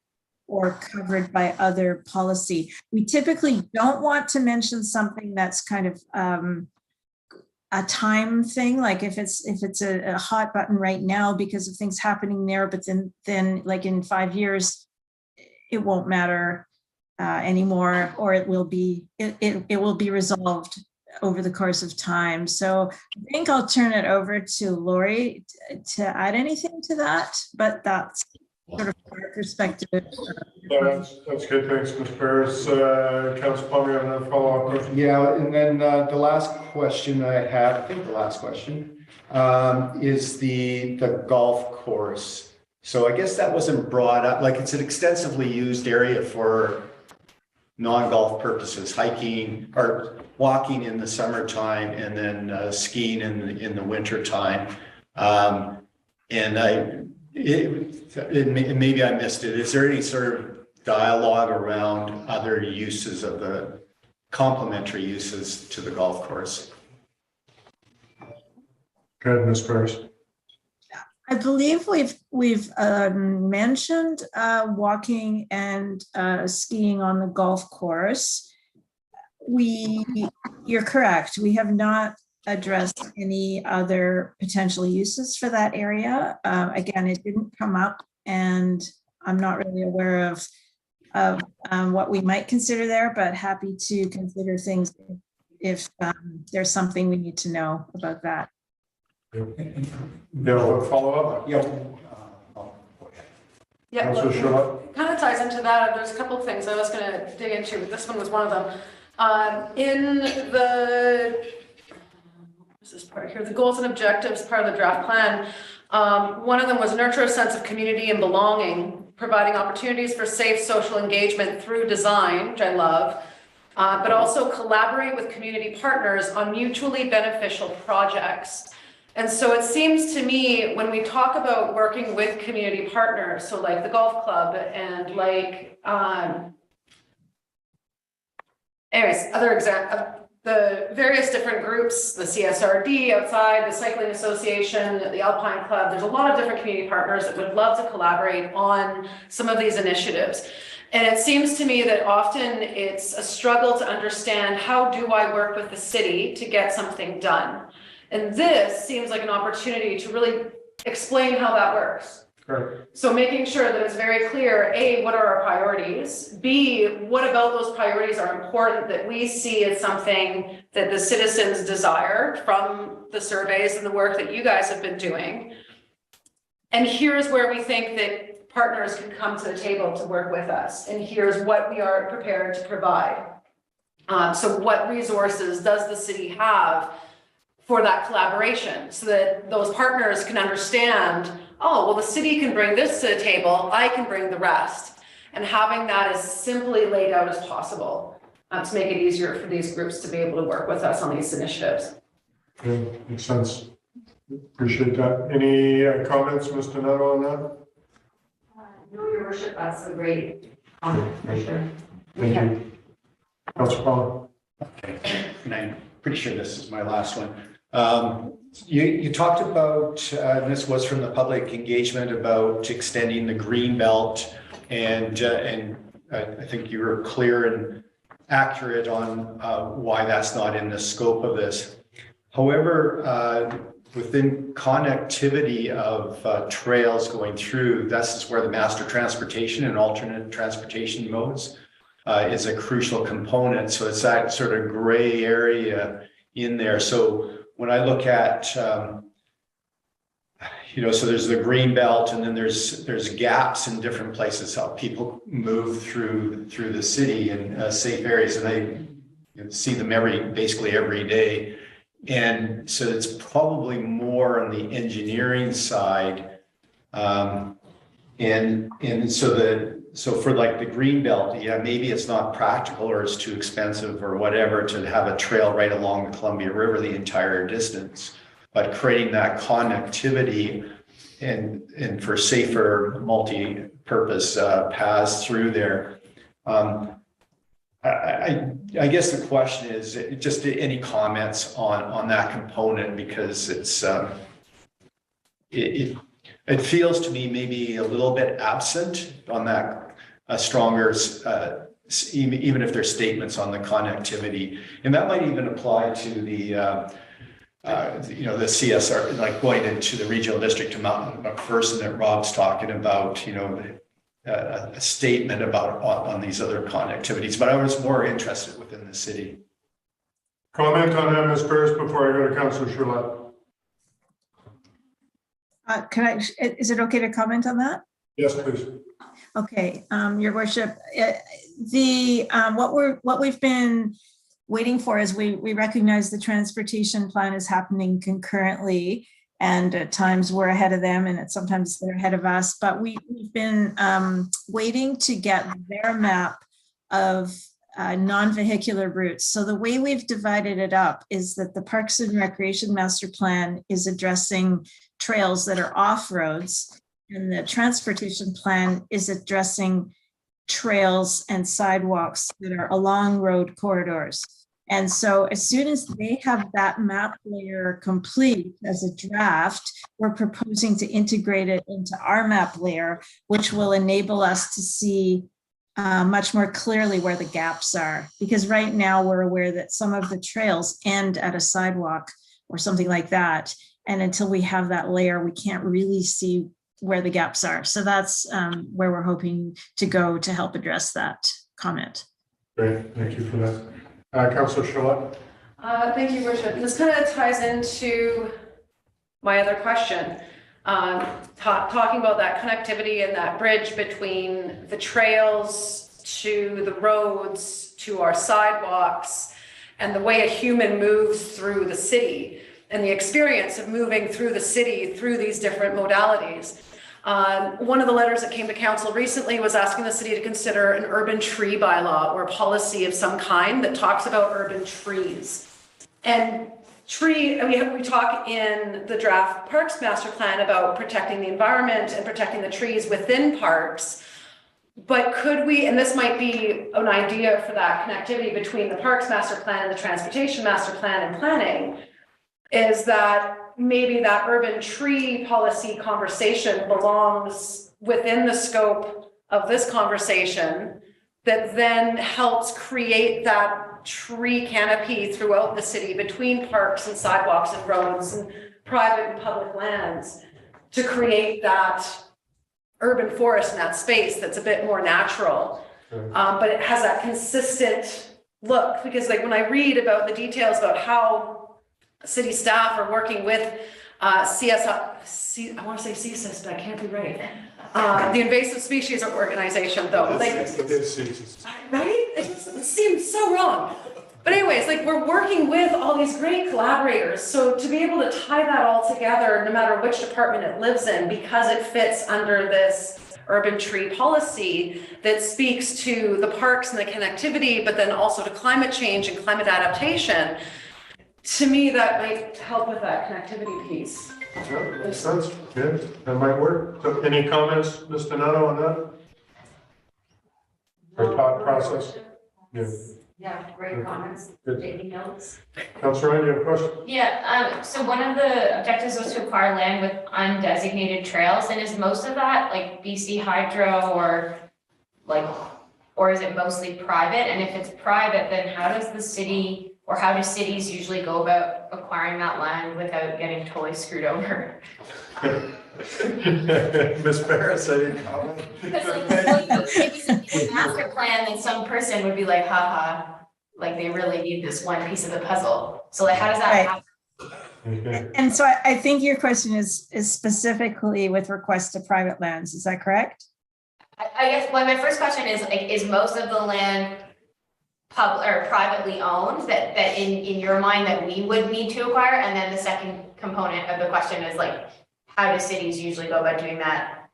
or covered by other policy. We typically don't want to mention something that's kind of a time thing, like if it's a hot button right now because of things happening there, but then like in 5 years, it won't matter anymore, or it will be resolved over the course of time. So I think I'll turn it over to Lori to add anything to that, but that's sort of our perspective. That's good. Thanks, Ms. Berris. Councilor Plummer, you have another follow-up question? Yeah, and then the last question I had, I think the last question, is the golf course. So I guess that wasn't brought up, like it's an extensively used area for non-golf purposes, hiking or walking in the summertime, and then skiing in the winter time. And maybe I missed it. Is there any sort of dialogue around other uses of the complementary uses to the golf course? Good, Ms. Berris. I believe we've mentioned walking and skiing on the golf course. You're correct. We have not addressed any other potential uses for that area. Again, it didn't come up, and I'm not really aware of what we might consider there, but happy to consider things if there's something we need to know about that. No follow-up? Yeah. Yeah, Councilor look, Shaw? it kind of ties into that. There's a couple of things I was going to dig into, but this one was one of them. In the, what was this part here? The goals and objectives part of the draft plan. One of them was nurture a sense of community and belonging, providing opportunities for safe social engagement through design, which I love, but also collaborate with community partners on mutually beneficial projects. And so it seems to me when we talk about working with community partners, so like the golf club and like, anyways, other example, the various different groups, the CSRD outside, the Cycling Association, the Alpine Club, there's a lot of different community partners that would love to collaborate on some of these initiatives. And it seems to me that often it's a struggle to understand, how do I work with the city to get something done? And this seems like an opportunity to really explain how that works. Correct. So making sure that it's very clear, A, what are our priorities? B, what about those priorities are important that we see as something that the citizens desire from the surveys and the work that you guys have been doing? And here's where we think that partners can come to the table to work with us. And here's what we are prepared to provide. So what resources does the city have for that collaboration, so that those partners can understand, oh, well, the city can bring this to the table, I can bring the rest. And having that as simply laid out as possible to make it easier for these groups to be able to work with us on these initiatives. Good, makes sense. Appreciate that. Any comments, Mr. Nuttall, on that? No, your worship, that's a great comment, for sure. Thank you. Councilor Paul. Okay, and I'm pretty sure this is my last one. You talked about, and this was from the public engagement, about extending the green belt, and I think you were clear and accurate on why that's not in the scope of this. However, within connectivity of trails going through, this is where the master transportation and alternate transportation modes is a crucial component. So it's that sort of gray area in there. So when I look at, so there's the green belt, and then there's gaps in different places how people move through the city in safe areas, and I see them basically every day. And so it's probably more on the engineering side, and so for like the green belt, yeah, maybe it's not practical or it's too expensive or whatever to have a trail right along the Columbia River the entire distance, but creating that connectivity and for safer multi-purpose paths through there. I guess the question is just any comments on that component, because it feels to me maybe a little bit absent on that stronger, even if there's statements on the connectivity, and that might even apply to the the CSR, like going into the regional district to Mountain McPherson that Rob's talking about, a statement about on these other connectivities, but I was more interested within the city. Comment on that, Ms. Berris, before I go to Councilor Charlotte. Is it okay to comment on that? Yes, please. Okay, Your Worship, what we've been waiting for is we recognize the transportation plan is happening concurrently, and at times we're ahead of them, and sometimes they're ahead of us. But we've been waiting to get their map of non-vehicular routes. So the way we've divided it up is that the Parks and Recreation Master Plan is addressing trails that are off roads, and the transportation plan is addressing trails and sidewalks that are along road corridors. And so as soon as they have that map layer complete as a draft, we're proposing to integrate it into our map layer, which will enable us to see much more clearly where the gaps are. Because right now we're aware that some of the trails end at a sidewalk or something like that. And until we have that layer, we can't really see where the gaps are. So that's where we're hoping to go to help address that comment. Great, thank you for that. Councilor Charlotte. Thank you, Worship. This kind of ties into my other question. Talking about that connectivity and that bridge between the trails to the roads to our sidewalks, and the way a human moves through the city, and the experience of moving through the city through these different modalities. One of the letters that came to council recently was asking the city to consider an urban tree bylaw or a policy of some kind that talks about urban trees. And we talk in the draft Parks Master Plan about protecting the environment and protecting the trees within parks. But could we, and this might be an idea for that connectivity between the Parks Master Plan and the Transportation Master Plan and planning, is that maybe that urban tree policy conversation belongs within the scope of this conversation, that then helps create that tree canopy throughout the city between parks and sidewalks and roads and private and public lands, to create that urban forest in that space that's a bit more natural. But it has that consistent look, because like when I read about the details about how city staff are working with I want to say CSIS, but I can't be right. The Invasive Species Organization, though. Right? It seems so wrong. But anyways, like we're working with all these great collaborators. So to be able to tie that all together, no matter which department it lives in, because it fits under this urban tree policy that speaks to the parks and the connectivity, but then also to climate change and climate adaptation, to me, that might help with that connectivity piece. Yeah, makes sense. Yeah, that might work. So any comments, Ms. Donato, on that? Or thought process? Yeah. Yeah, great comments, Good. taking notes. Councilor Ryan, you have a question? Yeah, so one of the objectives was to acquire land with undesignated trails, and is most of that like BC Hydro or like, or is it mostly private? And if it's private, then how does the city, or how do cities usually go about acquiring that land without getting totally screwed over? Ms. Berris, any comment? Because like, if it's a master plan, then some person would be like, haha, like they really need this one piece of the puzzle. So like, how does that Right. happen? And so I think your question is specifically with request to private lands. Is that correct? I guess, well, my first question is like, is most of the land public or privately owned that in your mind that we would need to acquire? And then the second component of the question is like, how do cities usually go about doing that?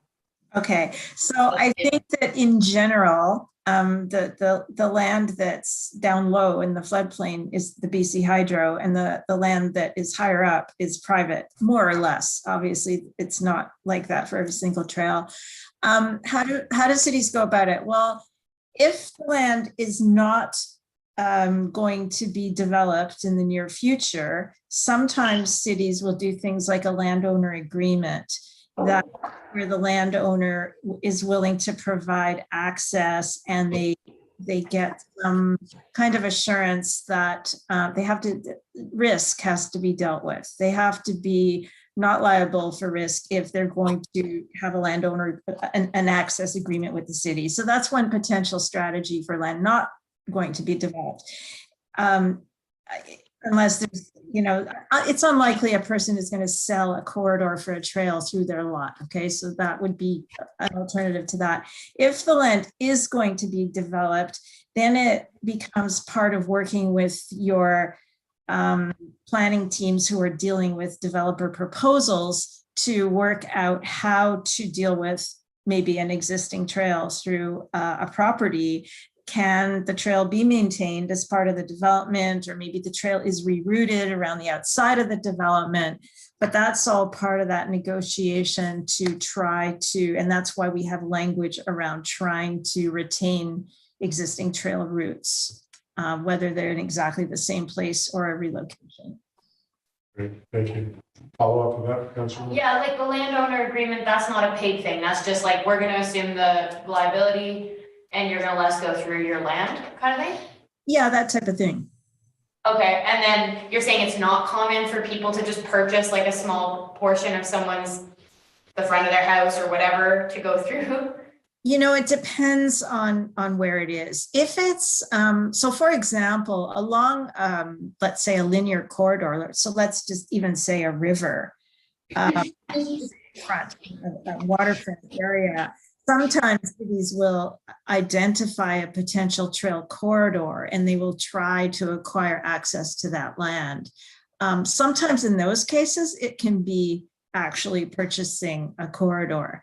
Okay, so I think that in general, the land that's down low in the floodplain is the BC Hydro, and the land that is higher up is private, more or less. Obviously, it's not like that for every single trail. How do cities go about it? Well, if the land is not going to be developed in the near future, sometimes cities will do things like a landowner agreement that where the landowner is willing to provide access, and they get some kind of assurance that risk has to be dealt with. They have to be not liable for risk if they're going to have a landowner, an access agreement with the city. So that's one potential strategy for land not going to be developed. Unless there's, it's unlikely a person is going to sell a corridor for a trail through their lot. Okay, so that would be an alternative to that. If the land is going to be developed, then it becomes part of working with your planning teams who are dealing with developer proposals to work out how to deal with maybe an existing trail through a property. Can the trail be maintained as part of the development, or maybe the trail is rerouted around the outside of the development? But that's all part of that negotiation to try to, and that's why we have language around trying to retain existing trail routes, whether they're in exactly the same place or a relocation. Great, thank you. Follow up with that, Councilor? Yeah, like the landowner agreement, that's not a paid thing. That's just like, we're gonna assume the liability and you're gonna let us go through your land kind of thing? Yeah, that type of thing. Okay, and then you're saying it's not common for people to just purchase like a small portion of the front of their house or whatever to go through? It depends on where it is. If it's, so for example, along, let's say a linear corridor, so let's just even say a river, front, a waterfront area, sometimes cities will identify a potential trail corridor and they will try to acquire access to that land. Sometimes in those cases, it can be actually purchasing a corridor.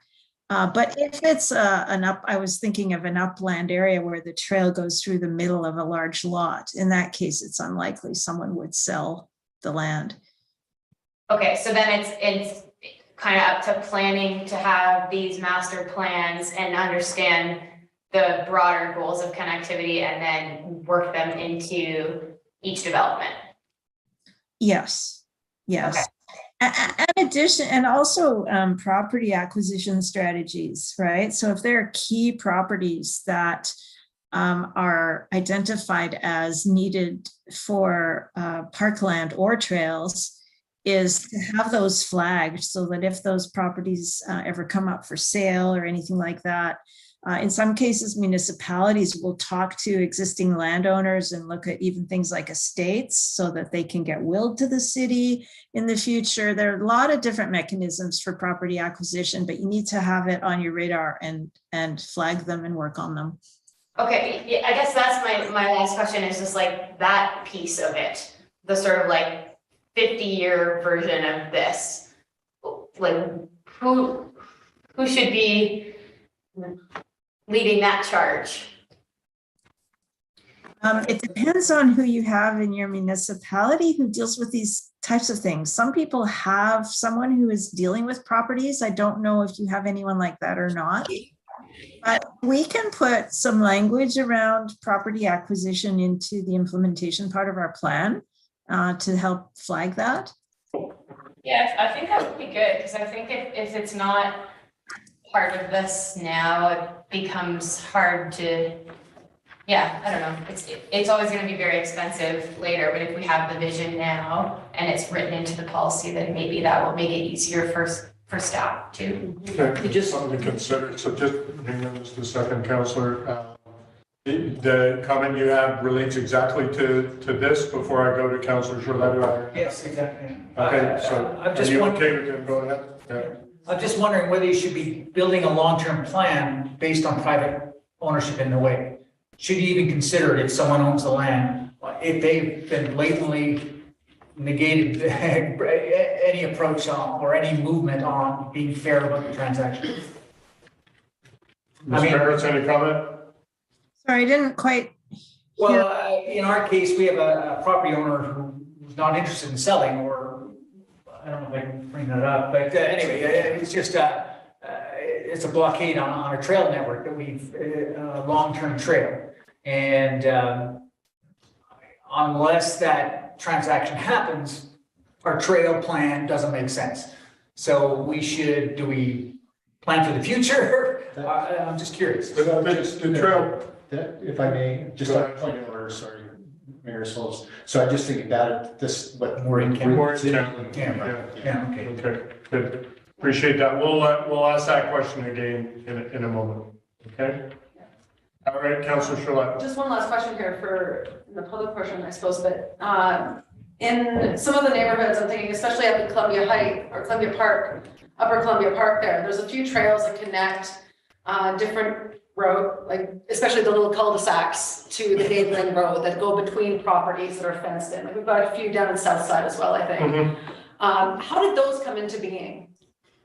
But if it's I was thinking of an upland area where the trail goes through the middle of a large lot. In that case, it's unlikely someone would sell the land. Okay, so then it's kind of up to planning to have these master plans and understand the broader goals of connectivity and then work them into each development. Yes, yes. Okay. In addition, and also property acquisition strategies, right? So if there are key properties that are identified as needed for parkland or trails, is to have those flagged so that if those properties ever come up for sale or anything like that, in some cases, municipalities will talk to existing landowners and look at even things like estates so that they can get willed to the city in the future. There are a lot of different mechanisms for property acquisition, but you need to have it on your radar and flag them and work on them. Okay, yeah, I guess that's my last question is just like that piece of it, the sort of like 50-year version of this. Like who should be leading that charge? It depends on who you have in your municipality who deals with these types of things. Some people have someone who is dealing with properties. I don't know if you have anyone like that or not. But we can put some language around property acquisition into the implementation part of our plan to help flag that. Yeah, I think that would be good, because I think if it's not part of this now, it becomes hard to, yeah, I don't know. It's always gonna be very expensive later, but if we have the vision now and it's written into the policy, then maybe that will make it easier for staff too. Okay, just something to consider. So just hang on just a second, Councillor. The comment you have relates exactly to this before I go to Councillor Charlotte. Yes, exactly. Okay, so I'm are just you wondering, okay with them going ahead? Yeah. I'm just wondering whether you should be building a long-term plan based on private ownership in the way. Should you even consider it if someone owns the land, if they've been blatantly negated any approach on, or any movement on being fair about the transaction? Ms. Berris, any comment? Sorry, I didn't quite hear. Well, in our case, we have a property owner who's not interested in selling, or I don't know if I can bring that up, but anyway, it's just it's a blockade on a trail network that we've, a long-term trail. And unless that transaction happens, our trail plan doesn't make sense. So do we plan for the future? I'm just curious. The trail. If I may, just a point of order, sorry, Mayor Sulz. So I just think about this, what More in camp. More in city- camp. Yeah, okay. Okay, good. Appreciate that. We'll ask that question again in a moment. Okay? All right, Councillor Charlotte. Just one last question here for the public portion, I suppose, but in some of the neighborhoods, I'm thinking especially up in Columbia Height or Columbia Park, Upper Columbia Park there's a few trails that connect different road, like especially the little cul-de-sacs to the Dadeland Road that go between properties that are fenced in. Like we've got a few down in South Side as well, I think. Mm-hmm. How did those come into being?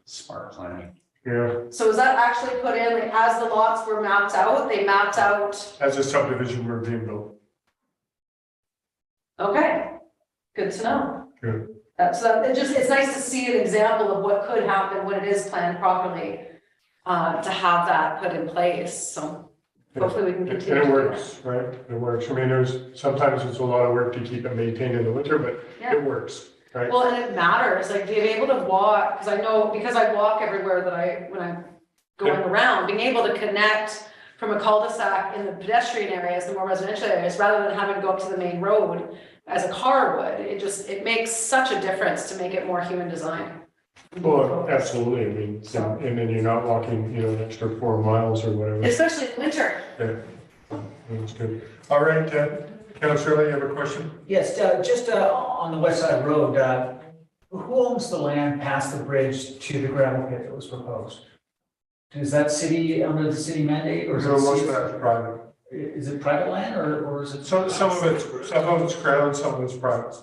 Smart planning. Yeah, So was that actually put in, like as the lots were mapped out, they mapped out? as a subdivision were being built. Okay, good to know. Good. So it's nice to see an example of what could happen when it is planned properly, to have that put in place, so hopefully we can continue. And it to do works, right? It works. I mean, sometimes it's a lot of work to keep it maintained in the winter, but Yeah. it works, right? Well, and it matters, like being able to walk, because I walk everywhere when I'm going around, being able to connect from a cul-de-sac in the pedestrian areas, the more residential areas, rather than having to go up to the main road as a car would, it makes such a difference to make it more human design. Well, absolutely. I mean, and then you're not walking, an extra 4 miles or whatever. Especially in winter. Yeah, that's good. All right, Councillor, you have a question? Yes, just on the West Side Road, who owns the land past the bridge to the gravel pit that was proposed? Is that city, under the city mandate, or is So most it? of that's private. Is it private land, or is it? Some of it's crown, some of it's private.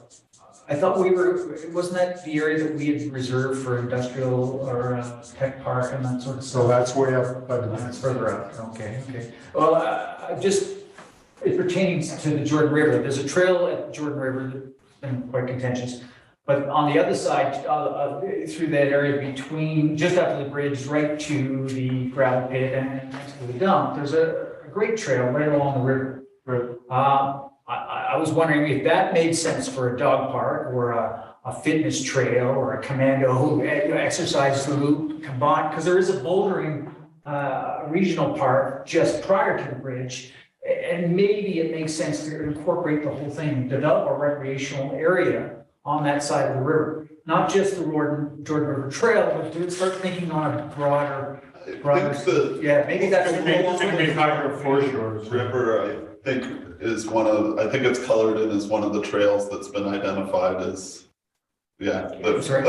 I thought wasn't that the area that we had reserved for industrial or tech park and that sort of So stuff? that's way up, but That's further out, okay. Well, it pertaining to the Jordan River, there's a trail at the Jordan River that's been quite contentious. But on the other side, through that area between, just after the bridge, right to the gravel pit and to the dump, there's a great trail right along the river. I was wondering if that made sense for a dog park or a fitness trail or a commando exercise loop combined, because there is a bouldering regional park just prior to the bridge. And maybe it makes sense to incorporate the whole thing, develop a recreational area on that side of the river, not just the Jordan River Trail, but to start thinking on a broader, yeah, maybe that's. It could be higher foreshores. River, I think it's colored in as one of the trails that's been identified as, yeah. That's right.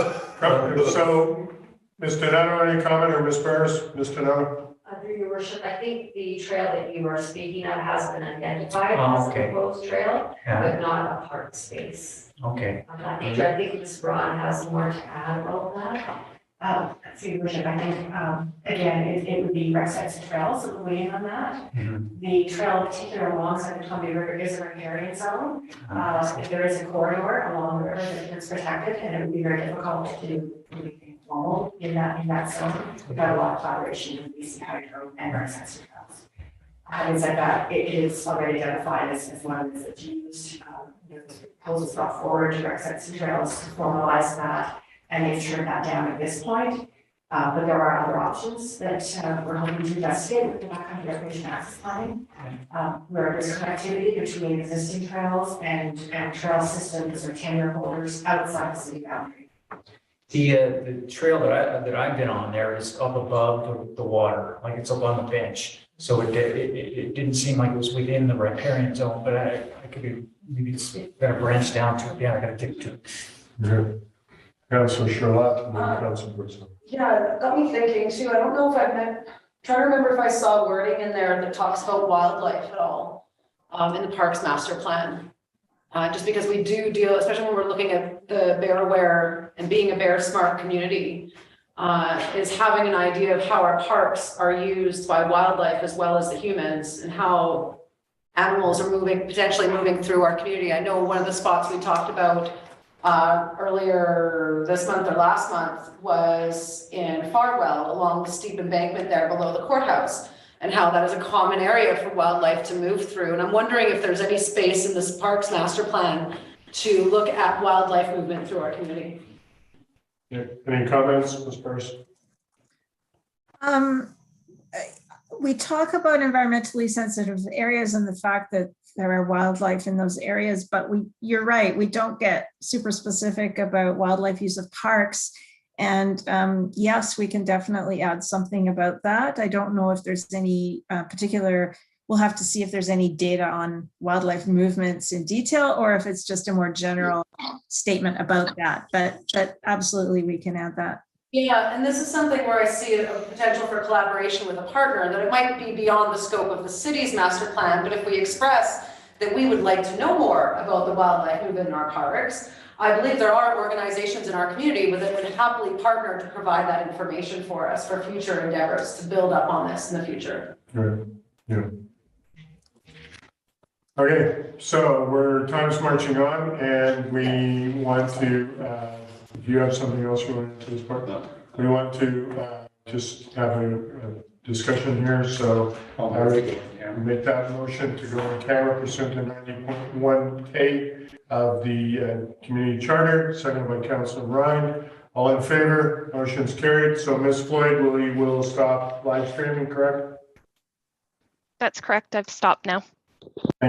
So, Ms. Donato, any comment, or Ms. Berris? Ms. Donato? Through your worship, I think the trail that you are speaking of has been identified Oh, as a okay. proposed trail, Yeah, but not a park space okay. of that nature. I think Ms. Braun has more to add about that. Let's see, Worship, I think, again, it would be rec sites and trails that we're waiting on that. The trail in particular alongside the Columbia River is a riparian zone. If there is a corridor along the river that is protected, and it would be very difficult to do anything formal in that zone. We've got a lot of collaboration with BC Hydro and rec sites and trails. Having said that, it is already identified as one of that's used. There's proposals brought forward to rec sites and trails to formalize that, and they've turned that down at this point. But there are other options that we're hoping to investigate with the backcountry recreation access planning, where there's connectivity between existing trails and trail systems or tenure holders outside the city boundary. The trail that I've been on there is up above the water, like it's up on the bench. So it didn't seem like it was within the riparian zone, but I could be, maybe it's got a branch down to it. Yeah, I gotta dig to it. Yeah. Councilor Charlotte, and then Councilor Bristol. Yeah, it got me thinking too. I don't know if trying to remember if I saw wording in there that talks about wildlife at all in the parks master plan. Just because we do deal, especially when we're looking at the bear aware and being a bear smart community, is having an idea of how our parks are used by wildlife as well as the humans, and how animals are potentially moving through our community. I know one of the spots we talked about earlier this month or last month was in Farwell, along the steep embankment there below the courthouse, and how that is a common area for wildlife to move through. And I'm wondering if there's any space in this parks master plan to look at wildlife movement through our community. Yeah. Any comments, Ms. Berris? We talk about environmentally sensitive areas and the fact that there are wildlife in those areas, but you're right, we don't get super specific about wildlife use of parks. And yes, we can definitely add something about that. I don't know if there's any particular, we'll have to see if there's any data on wildlife movements in detail, or if it's just a more general statement about that, but absolutely we can add that. Yeah, and this is something where I see a potential for collaboration with a partner, that it might be beyond the scope of the city's master plan, but if we express that we would like to know more about the wildlife movement in our parks, I believe there are organizations in our community that would happily partner to provide that information for us for future endeavors to build up on this in the future. Right. Yeah. Okay, so time's marching on, and we want to, if you have something else you want to do this part, we want to just have a discussion here. So I would make that motion to go on camera pursuant to 90.1A of the community charter, seconded by Councilor Ryan. All in favor? Motion's carried. So Ms. Floyd, we will stop live streaming, correct? That's correct. I've stopped now.